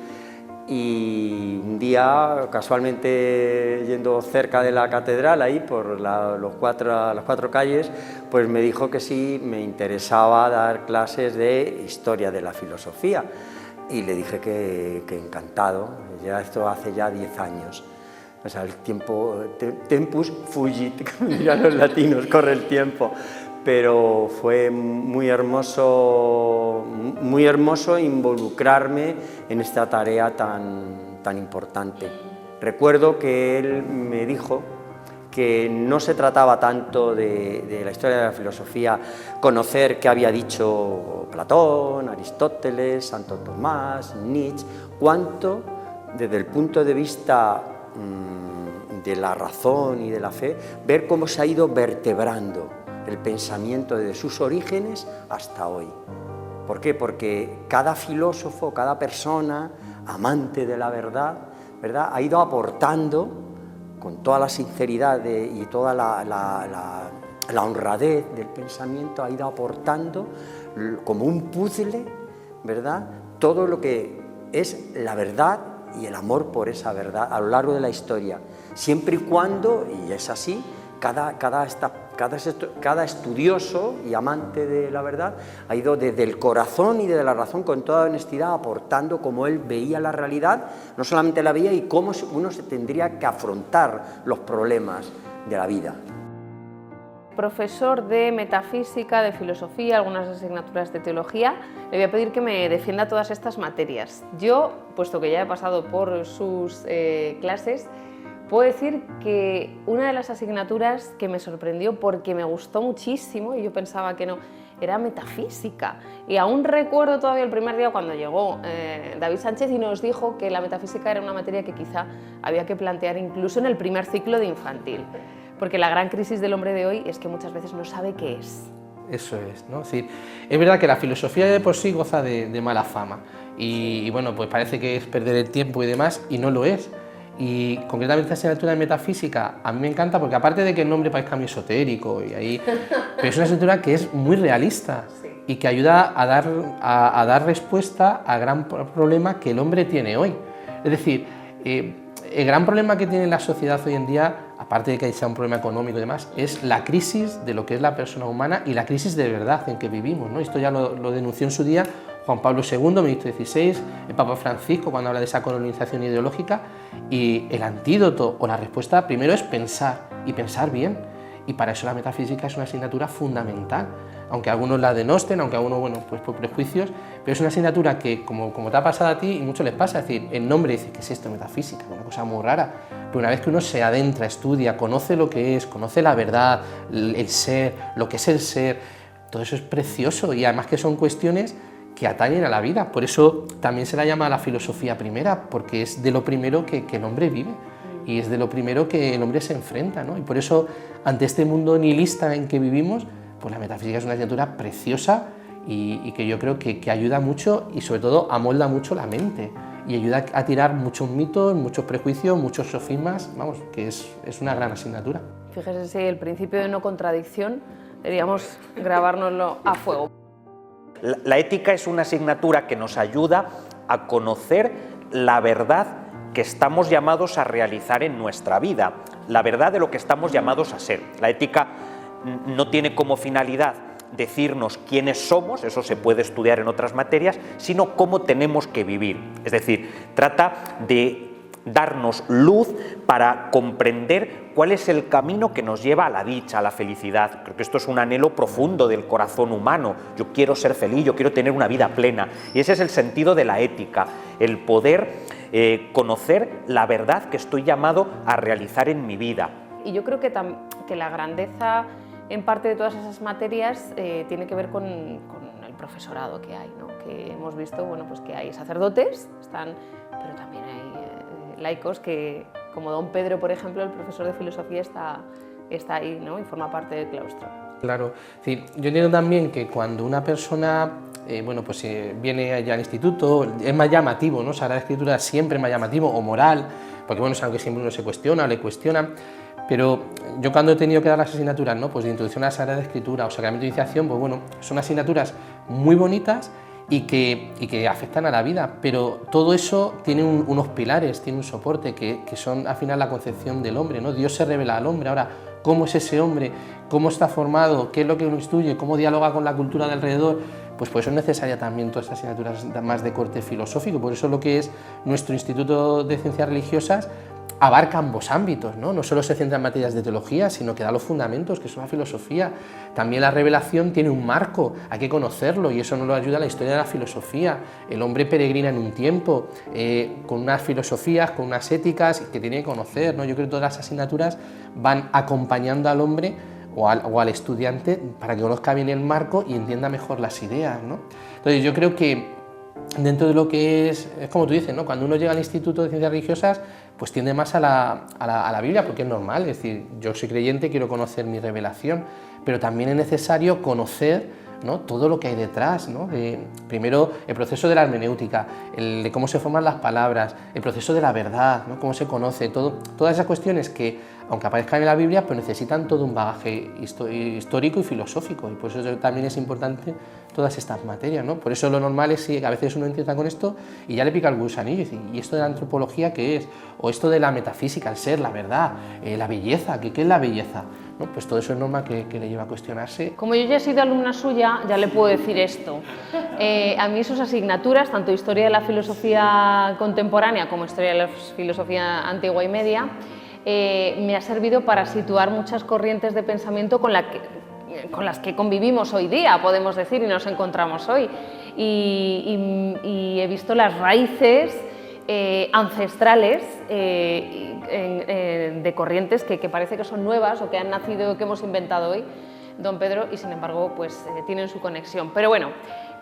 y un día, casualmente yendo cerca de la catedral, ahí por las cuatro calles, pues me dijo que sí me interesaba dar clases de historia de la filosofía, y le dije que encantado. Ya esto hace ya 10 años. O sea, el tiempo, tempus fugit, como dirán los latinos, corre el tiempo. Pero fue muy hermoso involucrarme en esta tarea tan importante. Recuerdo que él me dijo que no se trataba tanto de la historia de la filosofía, conocer qué había dicho Platón, Aristóteles, Santo Tomás, Nietzsche, cuanto desde el punto de vista de la razón y de la fe, ver cómo se ha ido vertebrando el pensamiento desde sus orígenes hasta hoy. ¿Por qué? Porque cada filósofo, cada persona amante de la verdad, ha ido aportando con toda la sinceridad y toda la honradez del pensamiento, ha ido aportando como un puzzle, todo lo que es la verdad y el amor por esa verdad a lo largo de la historia, siempre y cuando, y es así, cada estudioso y amante de la verdad ha ido desde el corazón y desde la razón, con toda honestidad, aportando cómo él veía la realidad, no solamente la veía, y cómo uno se tendría que afrontar los problemas de la vida. Profesor de metafísica, de filosofía, algunas asignaturas de teología, le voy a pedir que me defienda todas estas materias. Yo, puesto que ya he pasado por sus clases, puedo decir que una de las asignaturas que me sorprendió porque me gustó muchísimo, y yo pensaba que no, era metafísica. Y aún recuerdo todavía el primer día cuando llegó David Sánchez y nos dijo que la metafísica era una materia que quizá había que plantear incluso en el primer ciclo de infantil. Porque la gran crisis del hombre de hoy es que muchas veces no sabe qué es. Eso es, ¿no? Es decir, es verdad que la filosofía de por sí goza de mala fama y bueno, pues parece que es perder el tiempo y demás, y no lo es. Y concretamente la asignatura de metafísica a mí me encanta porque, aparte de que el nombre parezca muy esotérico y ahí, pero es una asignatura que es muy realista, sí, y que ayuda a dar respuesta al gran problema que el hombre tiene hoy. Es decir, el gran problema que tiene la sociedad hoy en día, aparte de que sea un problema económico y demás, es la crisis de lo que es la persona humana y la crisis de verdad en que vivimos, ¿no? Esto ya lo denunció en su día Juan Pablo II, Benedicto XVI, el Papa Francisco, cuando habla de esa colonización ideológica, y el antídoto o la respuesta primero es pensar, y pensar bien, y para eso la metafísica es una asignatura fundamental, aunque algunos la denosten, aunque algunos, bueno, pues por prejuicios, pero es una asignatura que, como te ha pasado a ti y muchos les pasa, es decir, el nombre dice, ¿qué es esto, metafísica? Una cosa muy rara, pero una vez que uno se adentra, estudia, conoce lo que es, conoce la verdad, el ser, lo que es el ser, todo eso es precioso, y además que son cuestiones que atañen a la vida. Por eso también se la llama la filosofía primera, porque es de lo primero que el hombre vive y es de lo primero que el hombre se enfrenta, ¿no? Y por eso, ante este mundo nihilista en que vivimos, pues la metafísica es una asignatura preciosa y que yo creo que ayuda mucho y sobre todo amolda mucho la mente y ayuda a tirar muchos mitos, muchos prejuicios, muchos sofismas, vamos, que es una gran asignatura. Fíjese si el principio de no contradicción deberíamos grabárnoslo a fuego. La ética es una asignatura que nos ayuda a conocer la verdad que estamos llamados a realizar en nuestra vida, la verdad de lo que estamos llamados a ser. La ética no tiene como finalidad decirnos quiénes somos, eso se puede estudiar en otras materias, sino cómo tenemos que vivir. Es decir, trata de darnos luz para comprender cuál es el camino que nos lleva a la dicha, a la felicidad. Creo que esto es un anhelo profundo del corazón humano. Yo quiero ser feliz, yo quiero tener una vida plena. Y ese es el sentido de la ética, el poder conocer la verdad que estoy llamado a realizar en mi vida. Y yo creo que la grandeza en parte de todas esas materias tiene que ver con el profesorado que hay, ¿no? Que hemos visto, bueno, pues que hay sacerdotes, pero también hay laicos que, como don Pedro, por ejemplo, el profesor de filosofía está ahí, ¿no? Y forma parte del claustro. Claro, sí, yo entiendo también que cuando una persona viene allá al instituto, es más llamativo, ¿no? Sagrada Escritura siempre es más llamativo, o moral, porque bueno, es algo que siempre uno se cuestiona o le cuestiona, pero yo cuando he tenido que dar las asignaturas, ¿no? Pues de introducción a la Sagrada Escritura o sacramento de iniciación, pues bueno, son asignaturas muy bonitas y que afectan a la vida, pero todo eso tiene unos pilares, tiene un soporte que son al final la concepción del hombre, ¿no? Dios se revela al hombre. Ahora, ¿cómo es ese hombre? ¿Cómo está formado? ¿Qué es lo que uno instruye? ¿Cómo dialoga con la cultura de alrededor? Pues por eso es necesaria también todas estas asignaturas más de corte filosófico. Por eso lo que es nuestro Instituto de Ciencias Religiosas abarca ambos ámbitos, ¿no? No solo se centra en materias de teología, sino que da los fundamentos, que son la filosofía. También la revelación tiene un marco, hay que conocerlo, y eso nos lo ayuda la historia de la filosofía. El hombre peregrina en un tiempo, con unas filosofías, con unas éticas que tiene que conocer, ¿no? Yo creo que todas las asignaturas van acompañando al hombre o al estudiante para que conozca bien el marco y entienda mejor las ideas, ¿no? Entonces yo creo que dentro de lo que es como tú dices, ¿no? Cuando uno llega al Instituto de Ciencias Religiosas, pues tiende más a la Biblia, porque es normal, es decir, yo soy creyente, quiero conocer mi revelación, pero también es necesario conocer, ¿no? Todo lo que hay detrás, ¿no? Primero, el proceso de la hermenéutica, de cómo se forman las palabras, el proceso de la verdad, ¿no? Cómo se conoce, todas esas cuestiones que, aunque aparezcan en la Biblia, pues necesitan todo un bagaje histórico y filosófico, y por eso también es importante todas estas materias, ¿no? Por eso lo normal es que a veces uno empieza con esto y ya le pica el gusanillo, y dice, ¿y esto de la antropología qué es? O esto de la metafísica, el ser, la verdad, la belleza, ¿qué es la belleza? ¿No? Pues todo eso es normal que le lleva a cuestionarse. Como yo ya he sido alumna suya, ya le puedo decir esto. A mí sus asignaturas, tanto Historia de la Filosofía Contemporánea como Historia de la Filosofía Antigua y Media, me ha servido para situar muchas corrientes de pensamiento con las que convivimos hoy día, podemos decir, y nos encontramos hoy. Y he visto las raíces ancestrales de corrientes que parece que son nuevas o que han nacido, que hemos inventado hoy, don Pedro, y sin embargo pues tienen su conexión. Pero bueno,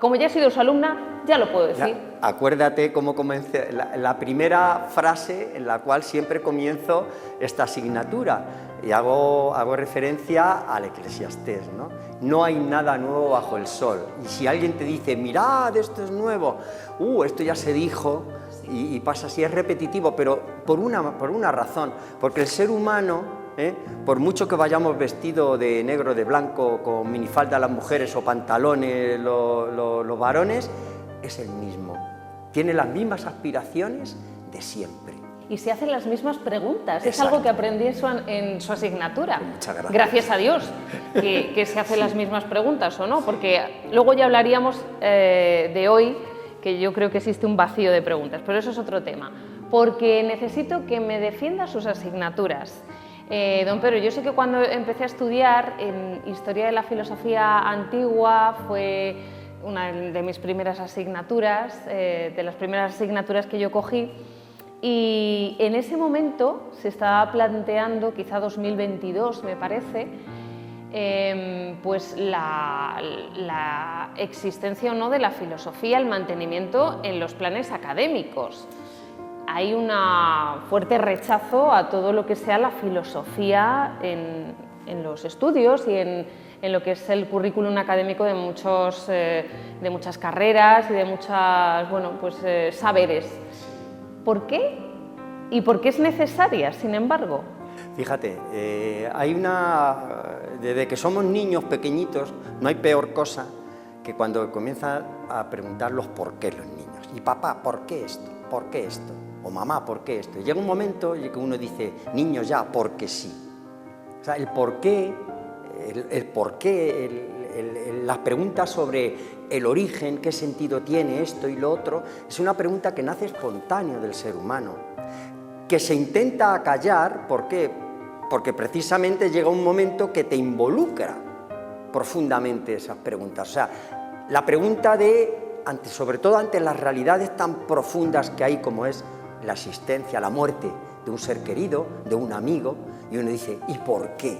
como ya he sido su alumna, ya lo puedo decir. Ya, acuérdate cómo comencé la primera frase en la cual siempre comienzo esta asignatura, y hago referencia al Eclesiastés, ¿no? No hay nada nuevo bajo el sol. Y si alguien te dice, mirad, esto es nuevo, esto ya se dijo, y pasa así, es repetitivo, pero por una razón, porque el ser humano, por mucho que vayamos vestidos de negro, de blanco, con minifalda las mujeres o pantalones los varones, es el mismo, tiene las mismas aspiraciones de siempre. Y se hacen las mismas preguntas. Exacto. Es algo que aprendí en su asignatura. Muchas gracias. Gracias a Dios que se hacen las mismas preguntas, ¿o no? Porque luego ya hablaríamos de hoy, que yo creo que existe un vacío de preguntas, pero eso es otro tema. Porque necesito que me defienda sus asignaturas. Don Pedro, yo sé que cuando empecé a estudiar en Historia de la Filosofía Antigua fue una de mis primeras asignaturas, de las primeras asignaturas que yo cogí, y en ese momento se estaba planteando, quizá 2022 me parece, pues la existencia o no de la filosofía, el mantenimiento en los planes académicos. Hay un fuerte rechazo a todo lo que sea la filosofía en los estudios y en lo que es el currículum académico de muchas carreras y de muchos saberes. ¿Por qué? ¿Y por qué es necesaria, sin embargo? Fíjate, desde que somos niños pequeñitos, no hay peor cosa que cuando comienzan a preguntar los por qué los niños. Y papá, ¿por qué esto? ¿Por qué esto? O mamá, ¿por qué esto? Y llega un momento en que uno dice, niños ya, porque sí. O sea, el por qué, las preguntas sobre el origen, qué sentido tiene esto y lo otro, es una pregunta que nace espontáneo del ser humano, que se intenta acallar. ¿Por qué? Porque precisamente llega un momento que te involucra profundamente esas preguntas. O sea, la pregunta sobre todo ante las realidades tan profundas que hay como es la existencia, la muerte de un ser querido, de un amigo, y uno dice, ¿y por qué?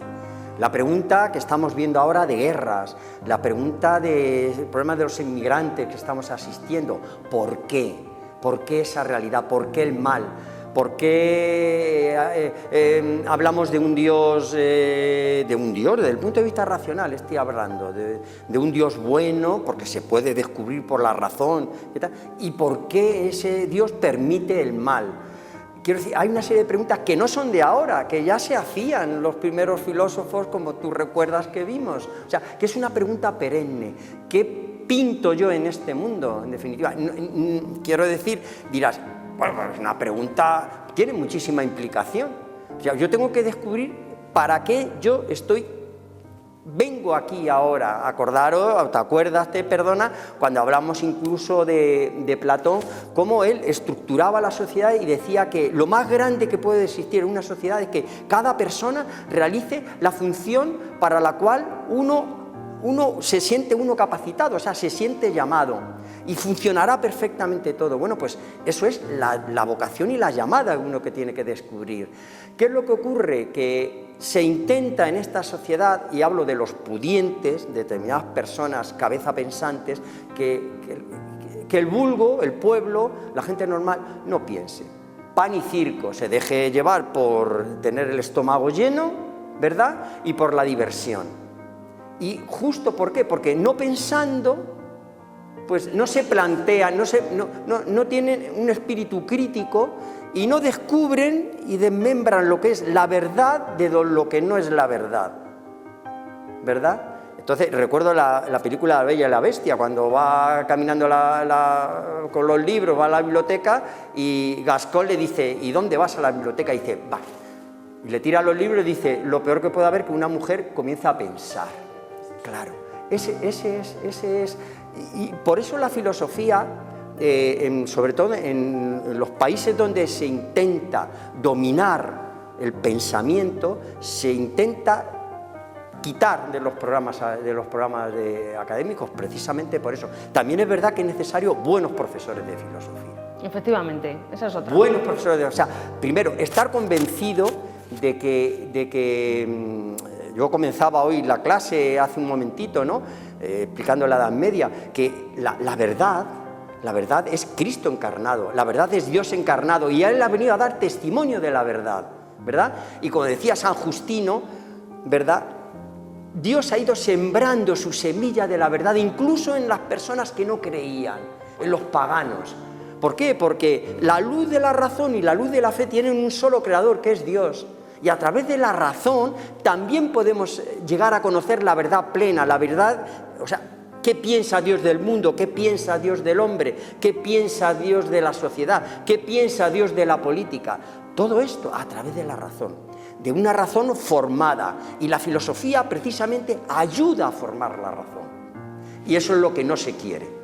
La pregunta que estamos viendo ahora de guerras, la pregunta del problema de los inmigrantes que estamos asistiendo, ¿por qué? ¿Por qué esa realidad? ¿Por qué el mal? ¿Por qué hablamos de un Dios, desde el punto de vista racional estoy hablando, de un Dios bueno, porque se puede descubrir por la razón, y por qué ese Dios permite el mal? Quiero decir, hay una serie de preguntas que no son de ahora, que ya se hacían los primeros filósofos, como tú recuerdas que vimos. O sea, que es una pregunta perenne. ¿Qué pinto yo en este mundo, en definitiva? Quiero decir, dirás, bueno, es una pregunta, tiene muchísima implicación. O sea, yo tengo que descubrir para qué yo vengo aquí ahora. Acordaros, ¿te acuerdas, perdona, cuando hablamos incluso de Platón, cómo él estructuraba la sociedad y decía que lo más grande que puede existir en una sociedad es que cada persona realice la función para la cual uno se siente capacitado, o sea, se siente llamado, y funcionará perfectamente todo. Bueno, pues eso es la vocación y la llamada uno que tiene que descubrir. ¿Qué es lo que ocurre? Que se intenta en esta sociedad, y hablo de los pudientes, de determinadas personas, cabeza pensantes, que el vulgo, el pueblo, la gente normal, no piense. Pan y circo, se deje llevar por tener el estómago lleno, ¿verdad? Y por la diversión. Y justo, ¿por qué? Porque no pensando, pues no se plantean, no tienen un espíritu crítico y no descubren y desmembran lo que es la verdad de lo que no es la verdad, ¿verdad? Entonces recuerdo la película La Bella y la Bestia, cuando va caminando con los libros, va a la biblioteca y Gascón le dice, ¿y dónde vas a la biblioteca? Y dice, va. Y le tira los libros y dice, lo peor que puede haber es que una mujer comienza a pensar. Claro, ese es. Y por eso la filosofía, sobre todo en los países donde se intenta dominar el pensamiento, se intenta quitar de los programas académicos, precisamente por eso. También es verdad que es necesario buenos profesores de filosofía. Efectivamente, esa es otra. Buenos profesores o sea, primero, estar convencido de que yo comenzaba hoy la clase hace un momentito, ¿no? Explicando la Edad Media, que la verdad es Cristo encarnado, la verdad es Dios encarnado, y Él ha venido a dar testimonio de la verdad, ¿verdad? Y como decía San Justino, ¿verdad? Dios ha ido sembrando su semilla de la verdad, incluso en las personas que no creían, en los paganos. ¿Por qué? Porque la luz de la razón y la luz de la fe tienen un solo creador, que es Dios. Y a través de la razón también podemos llegar a conocer la verdad plena, la verdad, o sea, ¿qué piensa Dios del mundo? ¿Qué piensa Dios del hombre? ¿Qué piensa Dios de la sociedad? ¿Qué piensa Dios de la política? Todo esto a través de la razón, de una razón formada. Y la filosofía precisamente ayuda a formar la razón. Y eso es lo que no se quiere.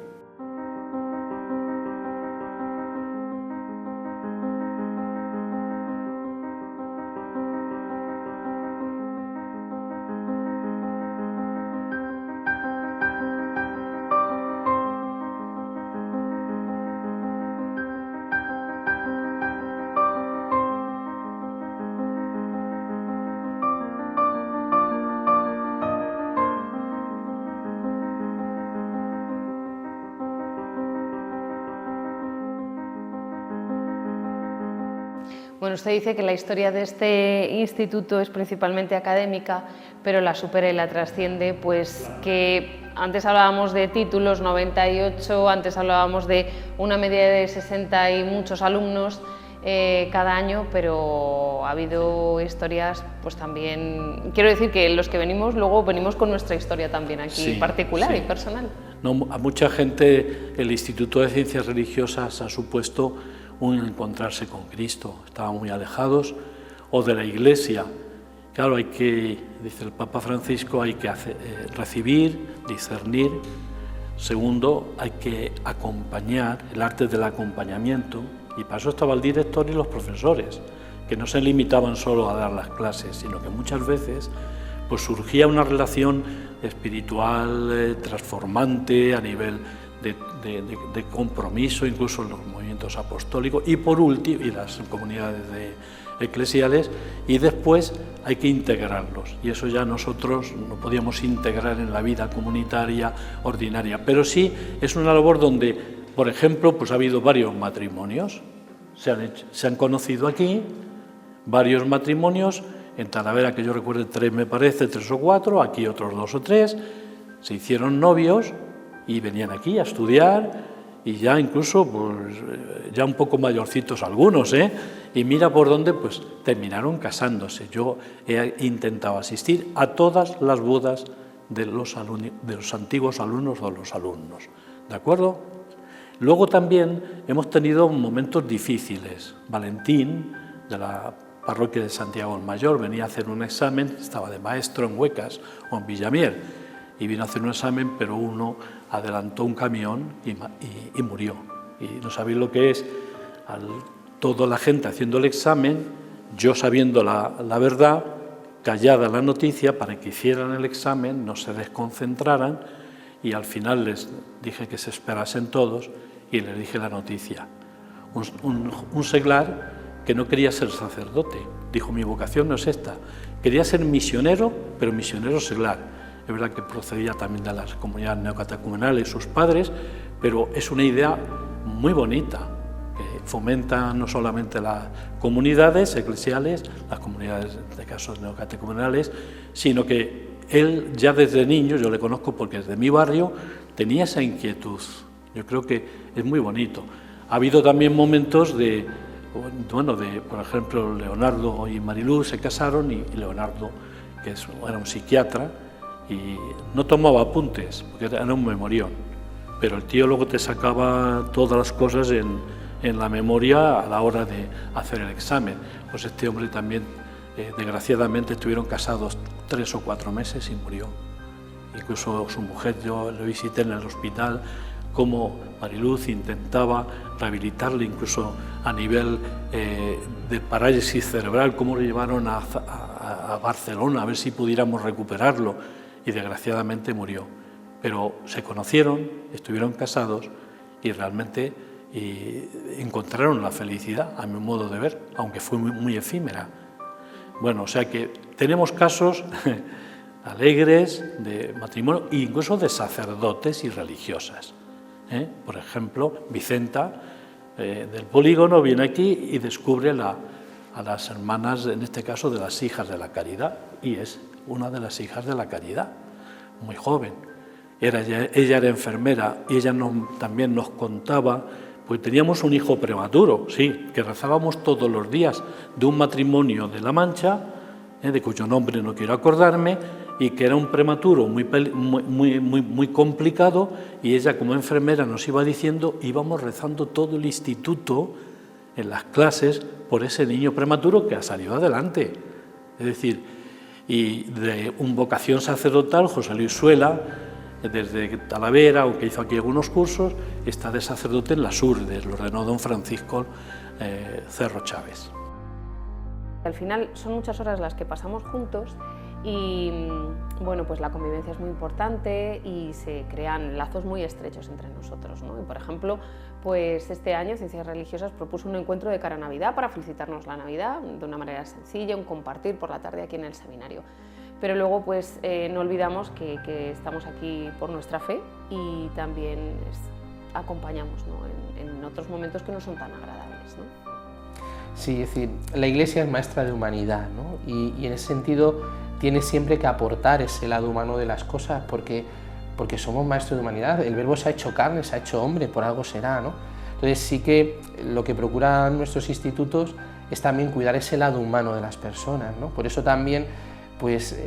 Bueno, usted dice que la historia de este instituto es principalmente académica, pero la supera y la trasciende, pues que antes hablábamos de títulos, 98, antes hablábamos de una media de 60 y muchos alumnos cada año, pero ha habido historias, pues también, quiero decir que los que venimos, luego venimos con nuestra historia también aquí, particular y personal. No, a mucha gente el Instituto de Ciencias Religiosas ha supuesto un encontrarse con Cristo, estaban muy alejados, o de la Iglesia. Claro, hay que, dice el Papa Francisco, hay que recibir, discernir. Segundo, hay que acompañar, el arte del acompañamiento, y para eso estaba el director y los profesores, que no se limitaban solo a dar las clases, sino que muchas veces pues surgía una relación espiritual transformante a nivel de compromiso, incluso en los movimientos apostólicos, y por último, y las comunidades eclesiales, y después hay que integrarlos, y eso ya nosotros no podíamos integrar en la vida comunitaria ordinaria, pero sí es una labor donde, por ejemplo, pues ha habido varios matrimonios, se han conocido aquí varios matrimonios, en Talavera, que yo recuerdo 3 me parece, 3 o 4, aquí otros 2 o 3, se hicieron novios y venían aquí a estudiar, y ya incluso pues, ya un poco mayorcitos algunos, y mira por dónde pues terminaron casándose. Yo he intentado asistir a todas las bodas de los antiguos alumnos o los alumnos, ¿de acuerdo? Luego también hemos tenido momentos difíciles. Valentín, de la parroquia de Santiago el Mayor, venía a hacer un examen, estaba de maestro en Huecas o en Villamier, y vino a hacer un examen, pero uno adelantó un camión y murió. Y no sabéis lo que es, toda la gente haciendo el examen, yo sabiendo la verdad, callada la noticia para que hicieran el examen, no se desconcentraran, y al final les dije que se esperasen todos y les dije la noticia. Un seglar que no quería ser sacerdote, dijo: mi vocación no es esta, quería ser misionero, pero misionero seglar. Es verdad que procedía también de las comunidades neocatecumenales, sus padres, pero es una idea muy bonita, que fomenta no solamente las comunidades eclesiales, las comunidades de casos neocatecumenales, sino que él ya desde niño, yo le conozco porque es de mi barrio, tenía esa inquietud. Yo creo que es muy bonito. Ha habido también momentos por ejemplo, Leonardo y Mariluz se casaron, y Leonardo, que era un psiquiatra, y no tomaba apuntes, porque era un memorión, pero el tío luego te sacaba todas las cosas en la memoria a la hora de hacer el examen. Pues este hombre también, desgraciadamente, estuvieron casados 3 o 4 meses y murió. Incluso su mujer, yo lo visité en el hospital, cómo Mariluz intentaba rehabilitarle, incluso a nivel de parálisis cerebral, cómo lo llevaron a Barcelona a ver si pudiéramos recuperarlo, y desgraciadamente murió. Pero se conocieron, estuvieron casados y realmente encontraron la felicidad, a mi modo de ver, aunque fue muy efímera. Bueno, o sea que tenemos casos alegres de matrimonio e incluso de sacerdotes y religiosas. Por ejemplo, Vicenta del Polígono viene aquí y descubre a las hermanas, en este caso de las hijas de la caridad, y es una de las hijas de la caridad, muy joven. Ella era enfermera y ella también nos contaba, pues teníamos un hijo prematuro, sí, que rezábamos todos los días, de un matrimonio de La Mancha, de cuyo nombre no quiero acordarme, y que era un prematuro muy complicado, y ella como enfermera nos iba diciendo, íbamos rezando todo el instituto en las clases por ese niño prematuro que ha salido adelante. Es decir, y de un vocación sacerdotal, José Luis Suela, desde Talavera, aunque hizo aquí algunos cursos, está de sacerdote en las Urdes, lo ordenó don Francisco Cerro Chávez. Al final son muchas horas las que pasamos juntos y bueno, pues la convivencia es muy importante y se crean lazos muy estrechos entre nosotros, ¿no? Y por ejemplo, pues este año Ciencias Religiosas propuso un encuentro de cara a Navidad para felicitarnos la Navidad de una manera sencilla, un compartir por la tarde aquí en el seminario. Pero luego pues no olvidamos que estamos aquí por nuestra fe y también acompañamos, ¿no? en otros momentos que no son tan agradables, ¿no? Sí, es decir, la Iglesia es maestra de humanidad, ¿no? Y en ese sentido tiene siempre que aportar ese lado humano de las cosas, porque somos maestros de humanidad. El Verbo se ha hecho carne, se ha hecho hombre, por algo será, ¿no? Entonces sí que lo que procuran nuestros institutos es también cuidar ese lado humano de las personas, ¿no? Por eso también, pues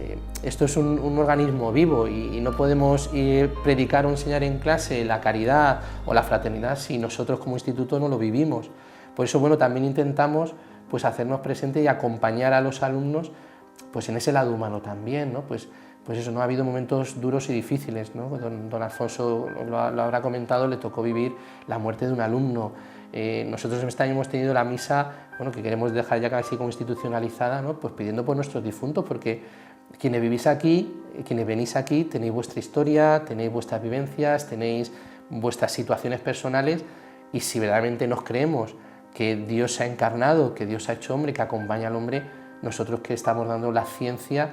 esto es un organismo vivo y no podemos predicar o enseñar en clase la caridad o la fraternidad si nosotros como instituto no lo vivimos. Por eso, bueno, también intentamos pues hacernos presentes y acompañar a los alumnos pues en ese lado humano también, ¿no? Pues eso, ¿no? Ha habido momentos duros y difíciles, ¿no? Don Alfonso lo habrá comentado, le tocó vivir la muerte de un alumno. Nosotros este año hemos tenido la misa, bueno, que queremos dejar ya casi como institucionalizada, ¿no? Pues pidiendo por nuestros difuntos, porque quienes vivís aquí, quienes venís aquí, tenéis vuestra historia, tenéis vuestras vivencias, tenéis vuestras situaciones personales, y si verdaderamente nos creemos que Dios se ha encarnado, que Dios se ha hecho hombre, que acompaña al hombre, nosotros que estamos dando la ciencia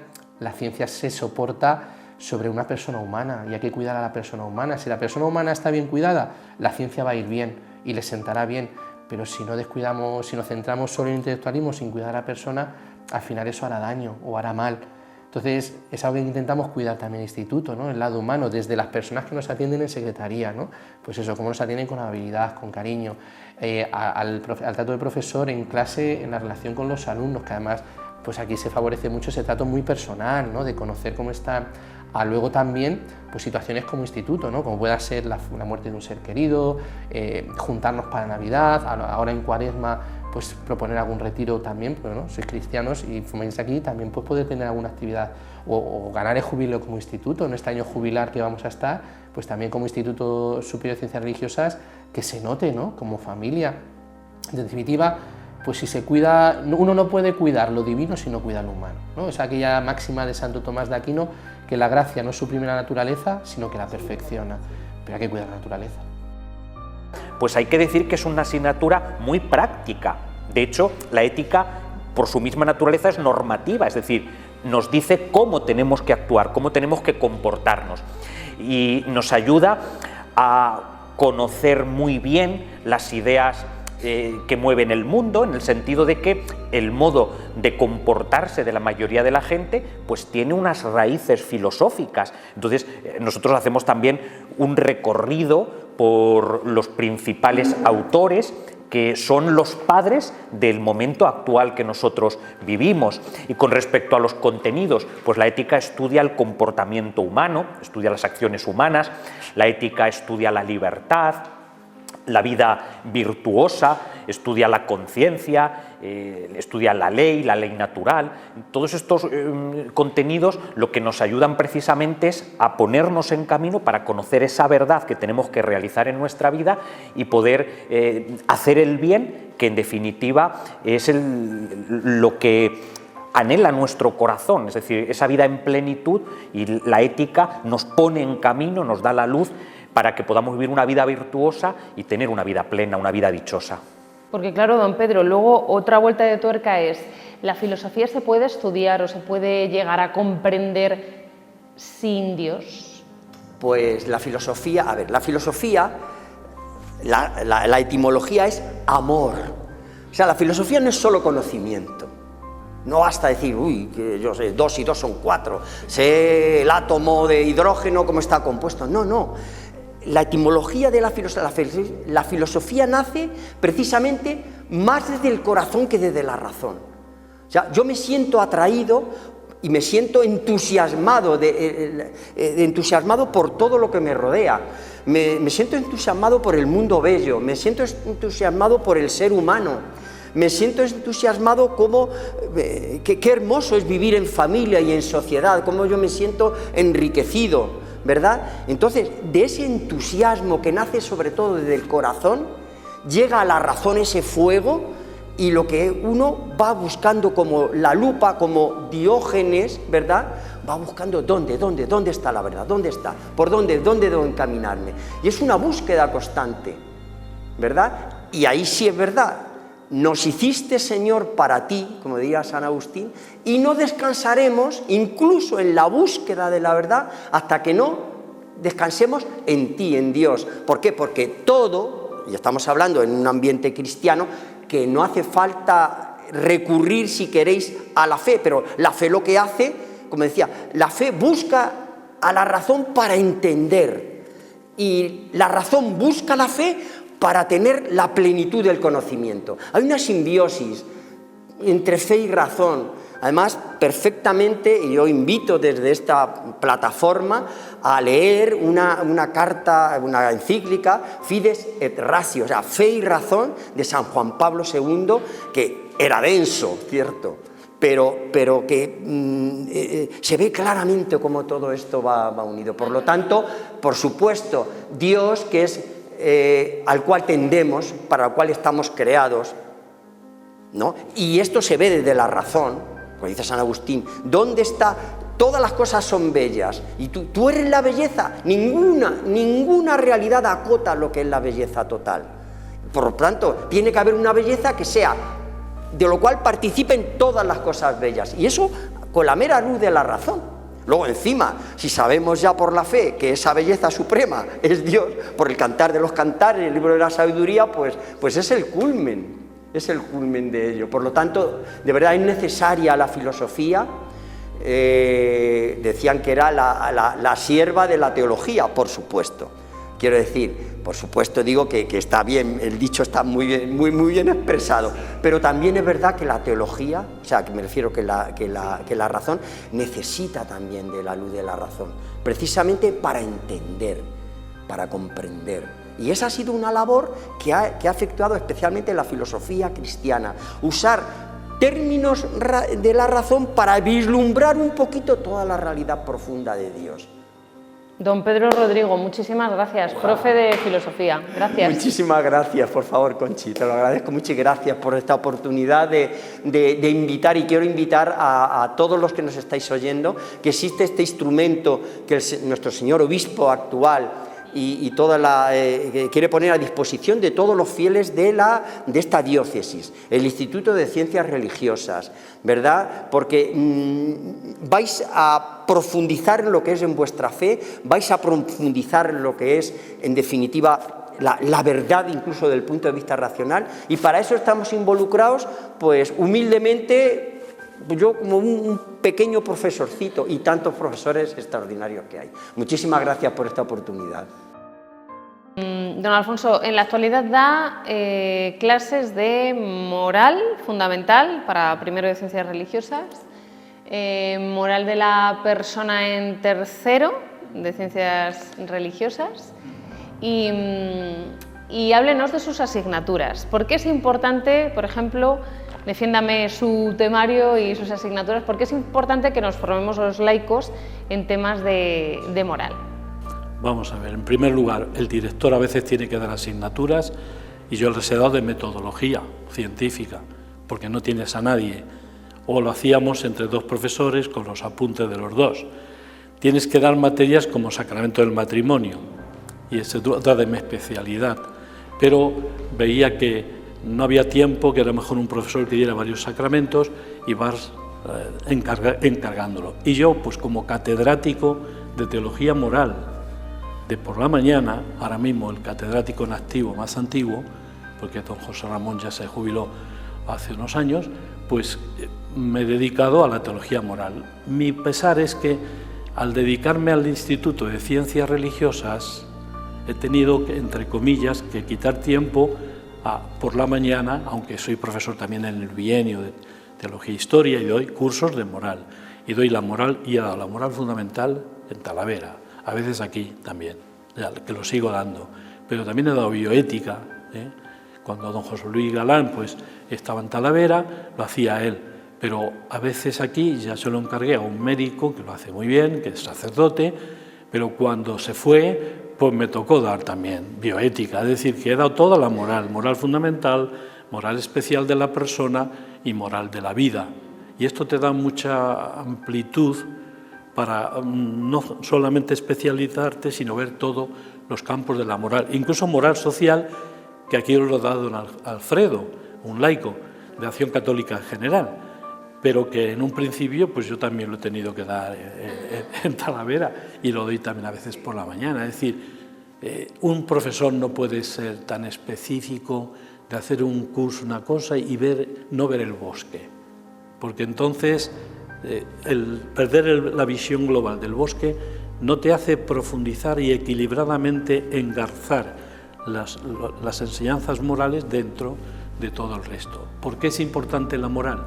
se soporta sobre una persona humana y hay que cuidar a la persona humana. Si la persona humana está bien cuidada, la ciencia va a ir bien y le sentará bien, pero si no descuidamos, si nos centramos solo en el intelectualismo sin cuidar a la persona, al final eso hará daño o hará mal. Entonces es algo que intentamos cuidar también en el instituto, ¿no? El lado humano, desde las personas que nos atienden en secretaría, ¿no? Pues eso, cómo nos atienden con amabilidad, con cariño, al trato del profesor en clase, en la relación con los alumnos, que además pues aquí se favorece mucho ese trato muy personal, ¿no? De conocer cómo está, a luego también pues situaciones como instituto, ¿no? Como pueda ser la muerte de un ser querido, juntarnos para Navidad, ahora en Cuaresma pues proponer algún retiro también, pues, ¿no? Sois cristianos y fumáis aquí, también pues poder tener alguna actividad o ganar el jubileo como instituto, en este año jubilar que vamos a estar, pues también como Instituto Superior de Ciencias Religiosas, que se note, ¿no? Como familia. En definitiva, pues si se cuida, uno no puede cuidar lo divino si no cuida lo humano, ¿no? Es aquella máxima de Santo Tomás de Aquino, que la gracia no suprime la naturaleza, sino que la perfecciona, pero hay que cuidar la naturaleza. Pues hay que decir que es una asignatura muy práctica. De hecho, la ética, por su misma naturaleza, es normativa, es decir, nos dice cómo tenemos que actuar, cómo tenemos que comportarnos, y nos ayuda a conocer muy bien las ideas que mueven el mundo, en el sentido de que el modo de comportarse de la mayoría de la gente pues tiene unas raíces filosóficas. Entonces nosotros hacemos también un recorrido por los principales autores que son los padres del momento actual que nosotros vivimos. Y con respecto a los contenidos, pues la ética estudia el comportamiento humano, estudia las acciones humanas, la ética estudia la libertad, la vida virtuosa, estudia la conciencia, estudia la ley natural. Todos estos contenidos lo que nos ayudan precisamente es a ponernos en camino para conocer esa verdad que tenemos que realizar en nuestra vida y poder hacer el bien, que en definitiva es lo que anhela nuestro corazón, es decir, esa vida en plenitud, y la ética nos pone en camino, nos da la luz para que podamos vivir una vida virtuosa y tener una vida plena, una vida dichosa. Porque claro, don Pedro, luego otra vuelta de tuerca es, ¿la filosofía se puede estudiar o se puede llegar a comprender sin Dios? Pues la filosofía, la etimología es amor. O sea, la filosofía no es solo conocimiento. No basta decir, uy, que yo sé, 2 y 2 son 4, sé el átomo de hidrógeno cómo está compuesto. No, no. La etimología de la filosofía nace precisamente más desde el corazón que desde la razón. O sea, yo me siento atraído y me siento entusiasmado, entusiasmado por todo lo que me rodea. Me siento entusiasmado por el mundo bello, me siento entusiasmado por el ser humano. Me siento entusiasmado como qué hermoso es vivir en familia y en sociedad, cómo yo me siento enriquecido, ¿verdad? Entonces, de ese entusiasmo que nace sobre todo desde el corazón, llega a la razón ese fuego, y lo que uno va buscando como la lupa, como Diógenes, ¿verdad? Va buscando dónde está la verdad, dónde está, por dónde debo encaminarme. Y es una búsqueda constante, ¿verdad? Y ahí sí es verdad. Nos hiciste, Señor, para ti, como diría San Agustín, y no descansaremos incluso en la búsqueda de la verdad hasta que no descansemos en ti, en Dios. ¿Por qué? Porque todo, y estamos hablando en un ambiente cristiano, que no hace falta recurrir, si queréis, a la fe, pero la fe lo que hace, como decía, la fe busca a la razón para entender, y la razón busca la fe para tener la plenitud del conocimiento. Hay una simbiosis entre fe y razón. Además, perfectamente, y yo invito desde esta plataforma a leer una carta, una encíclica, Fides et Ratio, o sea, fe y razón, de San Juan Pablo II, que era denso, cierto, pero que se ve claramente cómo todo esto va unido. Por lo tanto, por supuesto, Dios, que es al cual tendemos, para el cual estamos creados, ¿no? Y esto se ve desde la razón, como dice San Agustín, ¿dónde está todas las cosas son bellas, y tú eres la belleza, ninguna realidad acota lo que es la belleza total. Por lo tanto, tiene que haber una belleza que sea, de lo cual participen todas las cosas bellas, y eso con la mera luz de la razón. Luego encima, si sabemos ya por la fe que esa belleza suprema es Dios, por el Cantar de los Cantares, el libro de la sabiduría, pues es el culmen de ello. Por lo tanto, de verdad es necesaria la filosofía. Decían que era la sierva de la teología, por supuesto. Quiero decir, por supuesto digo que está bien, el dicho está muy bien expresado, pero también es verdad que la teología, o sea, que me refiero que la razón necesita también de la luz de la razón, precisamente para entender, para comprender. Y esa ha sido una labor que ha efectuado especialmente la filosofía cristiana, usar términos de la razón para vislumbrar un poquito toda la realidad profunda de Dios. Don Pedro Rodrigo, muchísimas gracias, profe de filosofía. Gracias. Muchísimas gracias, por favor, Conchi, te lo agradezco mucho y gracias por esta oportunidad de invitar, y quiero invitar a todos los que nos estáis oyendo, que existe este instrumento que nuestro señor obispo actual y quiere poner a disposición de todos los fieles de esta diócesis, el Instituto de Ciencias Religiosas, ¿verdad? Porque vais a profundizar en lo que es en vuestra fe, vais a profundizar en lo que es, en definitiva, la verdad incluso desde el punto de vista racional, y para eso estamos involucrados, pues humildemente, yo como un pequeño profesorcito y tantos profesores extraordinarios que hay. Muchísimas gracias por esta oportunidad. Don Alfonso, en la actualidad da clases de moral fundamental para primero de Ciencias Religiosas, moral de la persona en tercero de Ciencias Religiosas, y háblenos de sus asignaturas. ¿Por qué es importante, por ejemplo, defiéndame su temario y sus asignaturas, por qué es importante que nos formemos los laicos en temas de moral? Vamos a ver, en primer lugar, el director a veces tiene que dar asignaturas y yo les he dado de metodología científica, porque no tienes a nadie, o lo hacíamos entre dos profesores con los apuntes de los dos. Tienes que dar materias como sacramento del matrimonio, y es otra de mi especialidad, pero veía que no había tiempo, que era mejor un profesor que diera varios sacramentos y vas encargándolo. Y yo, pues como catedrático de teología moral, de por la mañana, ahora mismo el catedrático en activo más antiguo, porque don José Ramón ya se jubiló hace unos años, pues me he dedicado a la teología moral. Mi pesar es que al dedicarme al Instituto de Ciencias Religiosas he tenido, entre comillas, que quitar tiempo por la mañana, aunque soy profesor también en el bienio de Teología e Historia y doy cursos de moral, y doy la moral, y he dado la moral fundamental en Talavera, a veces aquí también, que lo sigo dando, pero también he dado bioética, cuando don José Luis Galán pues estaba en Talavera, lo hacía él, pero a veces aquí ya se lo encargué a un médico que lo hace muy bien, que es sacerdote, pero cuando se fue, pues me tocó dar también bioética, es decir, que he dado toda la moral, moral fundamental, moral especial de la persona y moral de la vida. Y esto te da mucha amplitud para no solamente especializarte, sino ver todos los campos de la moral, incluso moral social, que aquí os lo da don Alfredo, un laico de Acción Católica en general, pero que en un principio pues yo también lo he tenido que dar en Talavera y lo doy también a veces por la mañana. Es decir, un profesor no puede ser tan específico de hacer un curso, una cosa y no ver el bosque, porque entonces el perder la visión global del bosque no te hace profundizar y equilibradamente engarzar las enseñanzas morales dentro de todo el resto. ¿Por qué es importante la moral?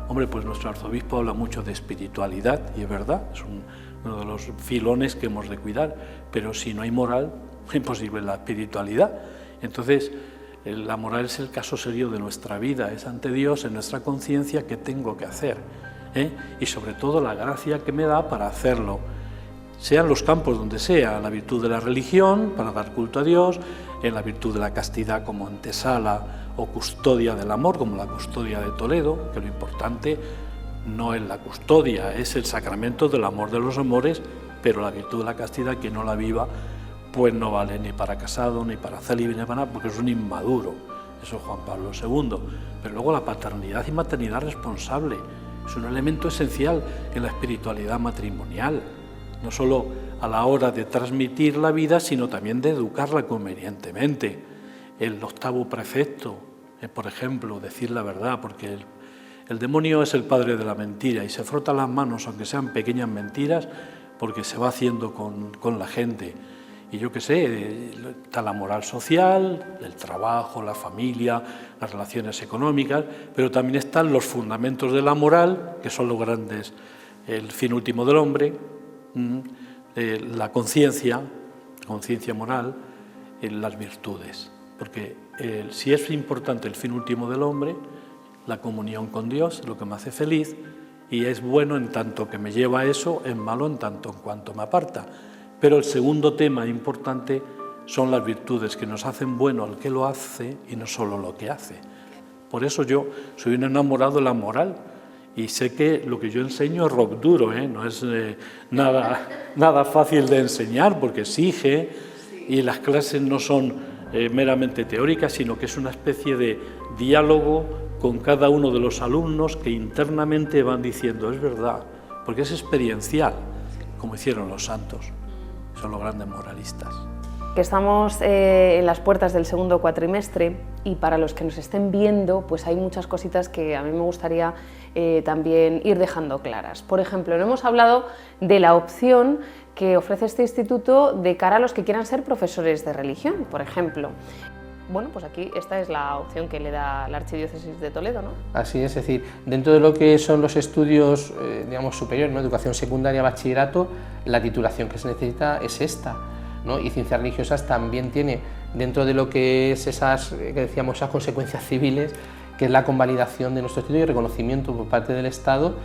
Hombre, pues nuestro arzobispo habla mucho de espiritualidad, y es verdad, es uno de los filones que hemos de cuidar, pero si no hay moral, es imposible la espiritualidad. Entonces, la moral es el caso serio de nuestra vida, es ante Dios, en nuestra conciencia, qué tengo que hacer, y sobre todo la gracia que me da para hacerlo, sean los campos donde sea, la virtud de la religión, para dar culto a Dios, en la virtud de la castidad como antesala o custodia del amor, como la custodia de Toledo, que lo importante no es la custodia, es el sacramento del amor de los amores, pero la virtud de la castidad, que no la viva, pues no vale ni para casado, ni para célibe, ni para nada, porque es un inmaduro. Eso es Juan Pablo II. Pero luego la paternidad y maternidad responsable es un elemento esencial en la espiritualidad matrimonial, no solo a la hora de transmitir la vida, sino también de educarla convenientemente. El octavo precepto, por ejemplo, decir la verdad, porque el demonio es el padre de la mentira y se frota las manos, aunque sean pequeñas mentiras, porque se va haciendo con la gente. Y yo qué sé, está la moral social, el trabajo, la familia, las relaciones económicas, pero también están los fundamentos de la moral, que son los grandes, el fin último del hombre, la conciencia moral, las virtudes. Porque si es importante el fin último del hombre, la comunión con Dios, lo que me hace feliz, y es bueno en tanto que me lleva a eso, es malo en tanto en cuanto me aparta. Pero el segundo tema importante son las virtudes, que nos hacen bueno al que lo hace y no solo lo que hace. Por eso yo soy un enamorado de la moral y sé que lo que yo enseño es rock duro, no es nada fácil de enseñar, porque exige, y las clases no son meramente teóricas, sino que es una especie de diálogo con cada uno de los alumnos que internamente van diciendo, es verdad, porque es experiencial, como hicieron los santos. Son los grandes moralistas. Estamos en las puertas del segundo cuatrimestre y para los que nos estén viendo, pues hay muchas cositas que a mí me gustaría también ir dejando claras. Por ejemplo, no hemos hablado de la opción que ofrece este instituto de cara a los que quieran ser profesores de religión, por ejemplo. Bueno, pues aquí esta es la opción que le da la Archidiócesis de Toledo, ¿no? Así es decir, dentro de lo que son los estudios, digamos, superiores, ¿no? Educación secundaria, bachillerato, la titulación que se necesita es esta, ¿no? Y ciencias religiosas también tiene, dentro de lo que es esas consecuencias civiles, que es la convalidación de nuestro estudio y reconocimiento por parte del Estado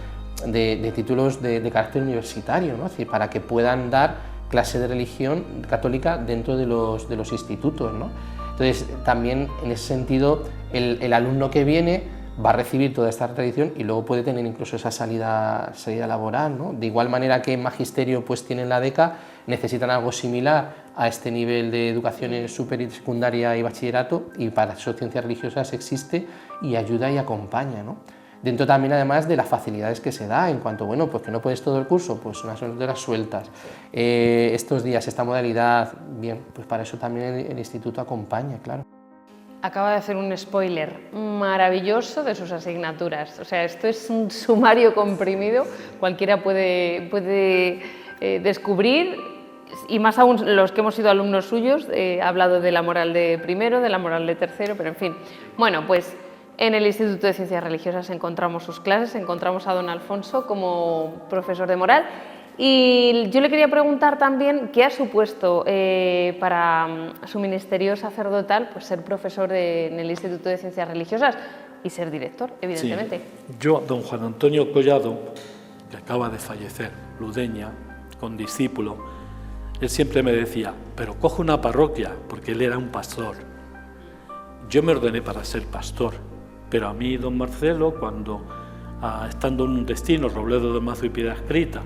de títulos de carácter universitario, ¿no? Es decir, para que puedan dar clase de religión católica dentro de los institutos, ¿no? Entonces, también en ese sentido, el alumno que viene va a recibir toda esta tradición y luego puede tener incluso esa salida laboral, ¿no? De igual manera que en magisterio pues tienen la DECA, necesitan algo similar a este nivel de educación superior, secundaria y bachillerato, y para eso ciencias religiosas existe y ayuda y acompaña, ¿no? Dentro también, además, de las facilidades que se da en cuanto, bueno, pues que no puedes todo el curso, pues unas horas sueltas. Estos días, esta modalidad, bien, pues para eso también el instituto acompaña, claro. Acaba de hacer un spoiler maravilloso de sus asignaturas. O sea, esto es un sumario comprimido, cualquiera puede descubrir, y más aún los que hemos sido alumnos suyos. Ha hablado de la moral de primero, de la moral de tercero, pero en fin. Bueno, pues en el Instituto de Ciencias Religiosas encontramos sus clases, encontramos a don Alfonso como profesor de moral, y yo le quería preguntar también qué ha supuesto para su ministerio sacerdotal pues ser profesor en el Instituto de Ciencias Religiosas y ser director, evidentemente. Sí. Yo, don Juan Antonio Collado, que acaba de fallecer, ludeña, con discípulo, él siempre me decía, pero coge una parroquia, porque él era un pastor. Yo me ordené para ser pastor, pero a mí don Marcelo, cuando estando en un destino, Robledo de Mazo y Piedra Escrita,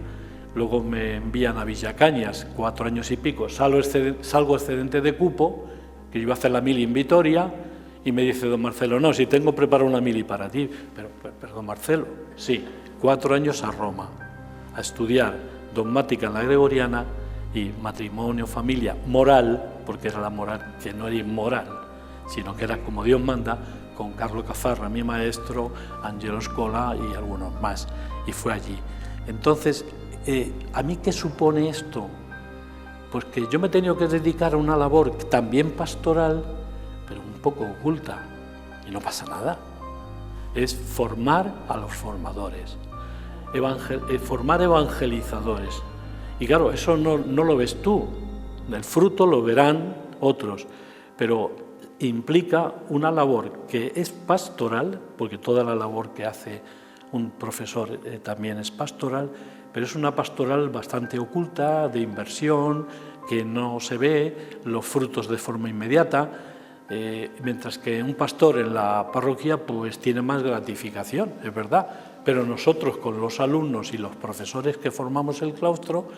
luego me envían a Villacañas, 4 años y pico, salgo excedente de cupo, que yo iba a hacer la mili en Vitoria, y me dice don Marcelo, no, si tengo preparado una mili para ti, pero don Marcelo, sí, 4 años a Roma, a estudiar dogmática en la Gregoriana y matrimonio, familia, moral, porque era la moral, que no era inmoral, sino que era como Dios manda, con Carlo Cazarra, mi maestro, Angelo Scola y algunos más, y fue allí. Entonces, ¿a mí qué supone esto? Pues que yo me he tenido que dedicar a una labor también pastoral, pero un poco oculta, y no pasa nada. Es formar a los formadores, formar evangelizadores. Y claro, eso no lo ves tú, el fruto lo verán otros, pero implica una labor que es pastoral, porque toda la labor que hace un profesor también es pastoral, pero es una pastoral bastante oculta, de inversión, que no se ve los frutos de forma inmediata, mientras que un pastor en la parroquia pues tiene más gratificación, es verdad, pero nosotros con los alumnos y los profesores que formamos el claustro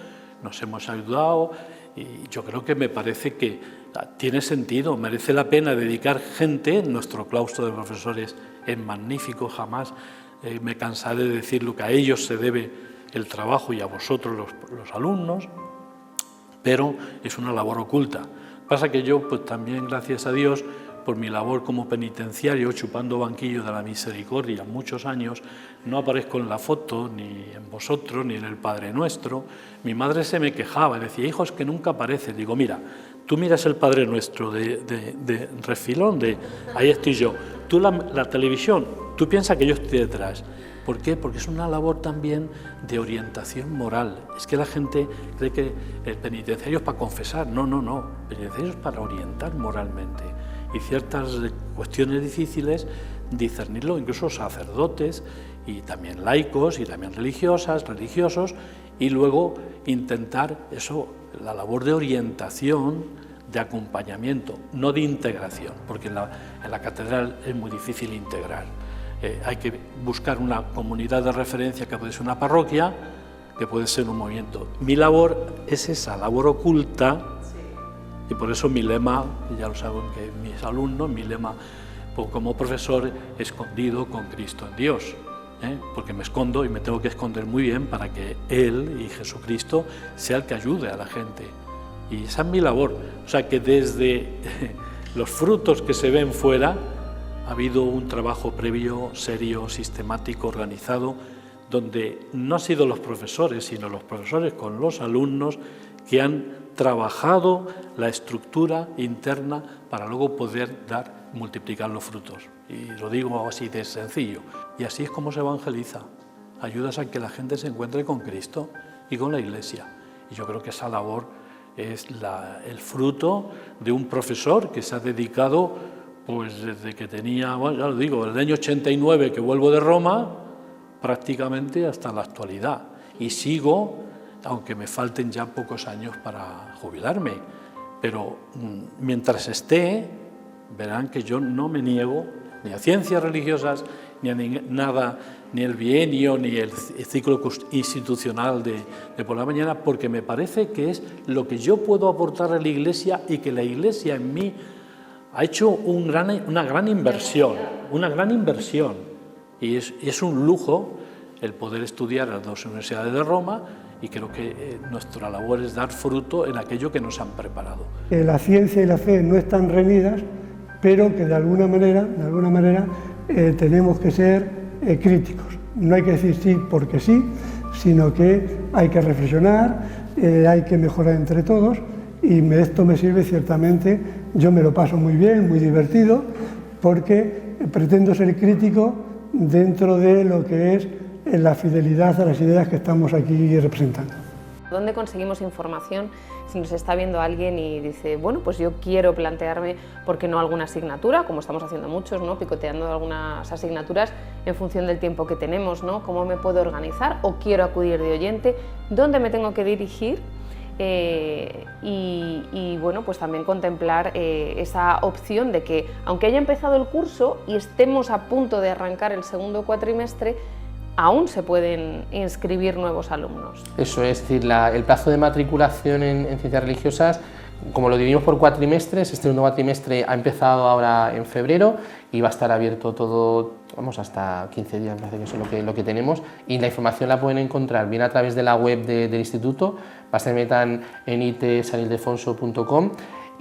nos hemos ayudado y yo creo que me parece que tiene sentido, merece la pena dedicar gente. Nuestro claustro de profesores es magnífico, jamás me cansaré de decirlo, que a ellos se debe el trabajo y a vosotros los alumnos, pero es una labor oculta. Pasa que yo, pues también, gracias a Dios, por mi labor como penitenciario, chupando banquillo de la misericordia muchos años, no aparezco en la foto, ni en vosotros, ni en el Padre Nuestro. Mi madre se me quejaba, decía, hijo, es que nunca apareces. Digo, mira, tú miras el Padre Nuestro de refilón, ahí estoy yo. Tú la televisión, tú piensas que yo estoy detrás. ¿Por qué? Porque es una labor también de orientación moral. Es que la gente cree que el penitenciario es para confesar. No, no, no. El penitenciario es para orientar moralmente. Y ciertas cuestiones difíciles, discernirlo, incluso sacerdotes y también laicos y también religiosas, religiosos, y luego intentar eso, la labor de orientación, de acompañamiento, no de integración, porque en la catedral es muy difícil integrar. Hay que buscar una comunidad de referencia que puede ser una parroquia, que puede ser un movimiento. Mi labor es esa labor oculta. Y por eso mi lema, ya lo saben que mis alumnos, mi lema como profesor, escondido con Cristo en Dios, porque me escondo y me tengo que esconder muy bien para que Él y Jesucristo sea el que ayude a la gente. Y esa es mi labor. O sea que desde los frutos que se ven fuera, ha habido un trabajo previo, serio, sistemático, organizado, donde no han sido los profesores, sino los profesores con los alumnos que han trabajado la estructura interna para luego poder multiplicar los frutos. Y lo digo así de sencillo. Y así es como se evangeliza. Ayudas a que la gente se encuentre con Cristo y con la Iglesia. Y yo creo que esa labor es el fruto de un profesor que se ha dedicado, pues desde que tenía, bueno, ya lo digo, el año 89 que vuelvo de Roma, prácticamente hasta la actualidad. Y sigo, aunque me falten ya pocos años para jubilarme, pero mientras esté, verán que yo no me niego ni a ciencias religiosas, ni a nada, ni el bienio, ni el ciclo institucional de por la mañana, porque me parece que es lo que yo puedo aportar a la Iglesia y que la Iglesia en mí ha hecho una gran inversión, y es un lujo el poder estudiar en las dos universidades de Roma. Y creo que nuestra labor es dar fruto en aquello que nos han preparado. La ciencia y la fe no están reñidas, pero que de alguna manera tenemos que ser críticos. No hay que decir sí porque sí, sino que hay que reflexionar, hay que mejorar entre todos, y esto me sirve ciertamente. Yo me lo paso muy bien, muy divertido, porque pretendo ser crítico dentro de lo que es la fidelidad a las ideas que estamos aquí representando. ¿Dónde conseguimos información si nos está viendo alguien y dice, bueno, pues yo quiero plantearme, ¿por qué no alguna asignatura? Como estamos haciendo muchos, ¿no? Picoteando algunas asignaturas en función del tiempo que tenemos, ¿no? ¿Cómo me puedo organizar? ¿O quiero acudir de oyente? ¿Dónde me tengo que dirigir? Y bueno, pues también contemplar esa opción de que, aunque haya empezado el curso y estemos a punto de arrancar el segundo cuatrimestre, aún se pueden inscribir nuevos alumnos. Eso es decir, el plazo de matriculación en ciencias religiosas, como lo dividimos por cuatrimestres, este segundo cuatrimestre ha empezado ahora en febrero y va a estar abierto todo, vamos, hasta 15 días, me parece que eso es lo que tenemos, y la información la pueden encontrar bien a través de la web del instituto, se metan en itsanildefonso.com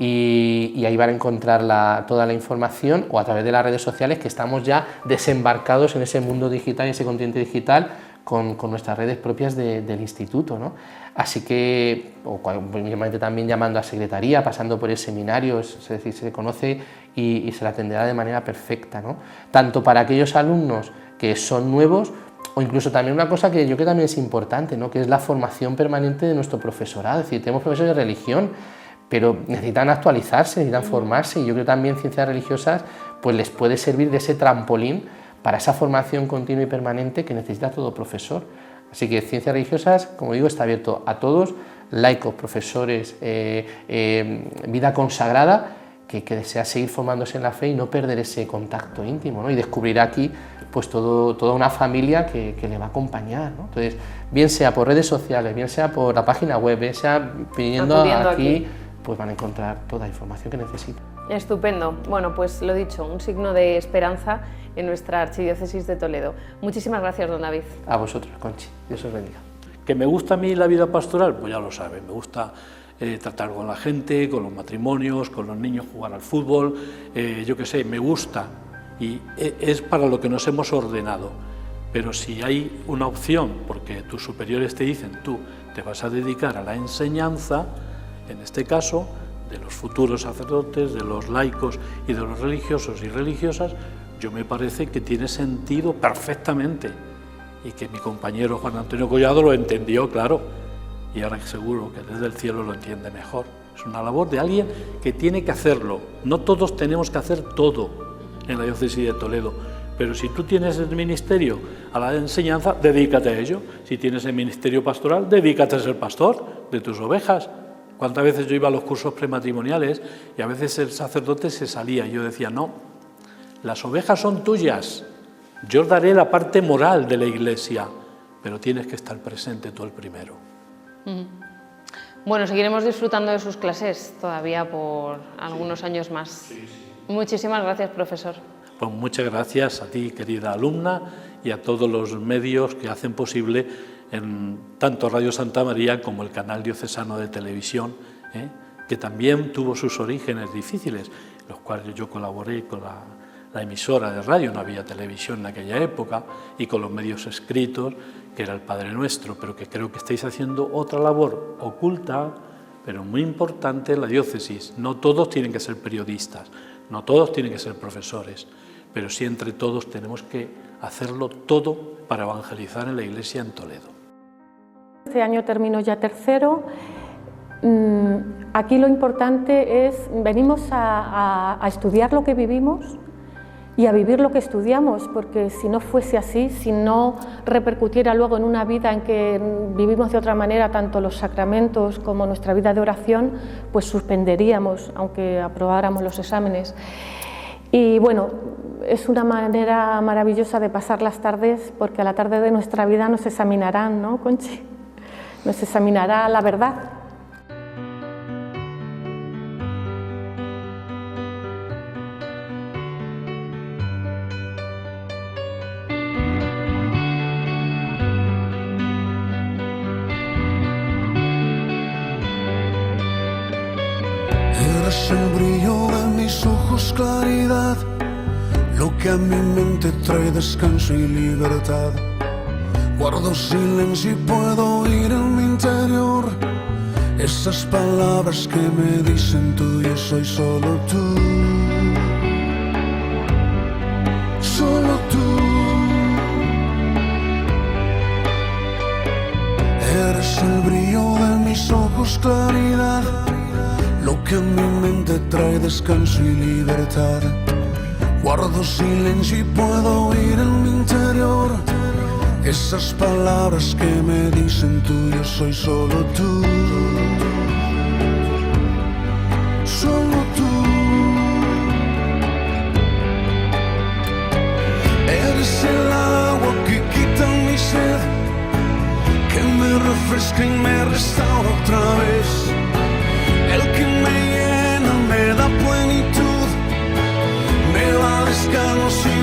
y ahí van a encontrar toda la información, o a través de las redes sociales, que estamos ya desembarcados en ese mundo digital, en ese continente digital, con nuestras redes propias del instituto, ¿no? Así que, obviamente también llamando a secretaría, pasando por el seminario, es decir, se conoce y se le atenderá de manera perfecta, ¿no? Tanto para aquellos alumnos que son nuevos, o incluso también una cosa que yo creo que también es importante, ¿no? Que es la formación permanente de nuestro profesorado. Es decir, tenemos profesores de religión, pero necesitan actualizarse, necesitan formarse, y yo creo que también ciencias religiosas pues les puede servir de ese trampolín para esa formación continua y permanente que necesita todo profesor. Así que ciencias religiosas, como digo, está abierto a todos, laicos, profesores, vida consagrada, que desea seguir formándose en la fe y no perder ese contacto íntimo, ¿no? Y descubrirá aquí pues toda una familia que le va a acompañar, ¿no? Entonces, bien sea por redes sociales, bien sea por la página web, bien sea viniendo aquí, pues van a encontrar toda la información que necesitan. Estupendo. Bueno, pues lo dicho, un signo de esperanza en nuestra Archidiócesis de Toledo. Muchísimas gracias, don David. A vosotros, Conchi. Dios os bendiga. ¿Que me gusta a mí la vida pastoral? Pues ya lo saben, me gusta tratar con la gente, con los matrimonios, con los niños, jugar al fútbol, yo qué sé, me gusta y es para lo que nos hemos ordenado. Pero si hay una opción, porque tus superiores te dicen, tú te vas a dedicar a la enseñanza, en este caso, de los futuros sacerdotes, de los laicos y de los religiosos y religiosas, yo me parece que tiene sentido perfectamente y que mi compañero Juan Antonio Collado lo entendió, claro, y ahora seguro que desde el cielo lo entiende mejor. Es una labor de alguien que tiene que hacerlo. No todos tenemos que hacer todo en la diócesis de Toledo, pero si tú tienes el ministerio a la enseñanza, dedícate a ello. Si tienes el ministerio pastoral, dedícate a ser pastor de tus ovejas. ¿Cuántas veces yo iba a los cursos prematrimoniales y a veces el sacerdote se salía y yo decía, no, las ovejas son tuyas, yo os daré la parte moral de la Iglesia, pero tienes que estar presente tú el primero. Bueno, seguiremos disfrutando de sus clases todavía por algunos años más. Sí. Muchísimas gracias, profesor. Pues muchas gracias a ti, querida alumna, y a todos los medios que hacen posible en tanto Radio Santa María como el canal diocesano de televisión, que también tuvo sus orígenes difíciles, en los cuales yo colaboré con la emisora de radio, no había televisión en aquella época, y con los medios escritos, que era el Padre Nuestro, pero que creo que estáis haciendo otra labor oculta, pero muy importante en la diócesis. No todos tienen que ser periodistas, no todos tienen que ser profesores, pero sí entre todos tenemos que hacerlo todo para evangelizar en la Iglesia en Toledo. Este año termino ya tercero. Aquí lo importante es, venimos a estudiar lo que vivimos y a vivir lo que estudiamos, porque si no fuese así, si no repercutiera luego en una vida en que vivimos de otra manera, tanto los sacramentos como nuestra vida de oración, pues suspenderíamos, aunque aprobáramos los exámenes. Y bueno, es una manera maravillosa de pasar las tardes, porque a la tarde de nuestra vida nos examinarán, ¿no, Conchi? Nos examinará la verdad. Eres el brillo de mis ojos, claridad, lo que a mi mente trae descanso y libertad. Guardo silencio y puedo oír en mi interior esas palabras que me dicen tú, yo soy solo tú. Solo tú. Eres el brillo de mis ojos, claridad, lo que a mi mente trae descanso y libertad. Guardo silencio y puedo oír en mi interior esas palabras que me dicen tú, yo soy solo tú. Solo tú. Eres el agua que quita mi sed, que me refresca y me restaura otra vez. El que me llena, me da plenitud, me da descanso y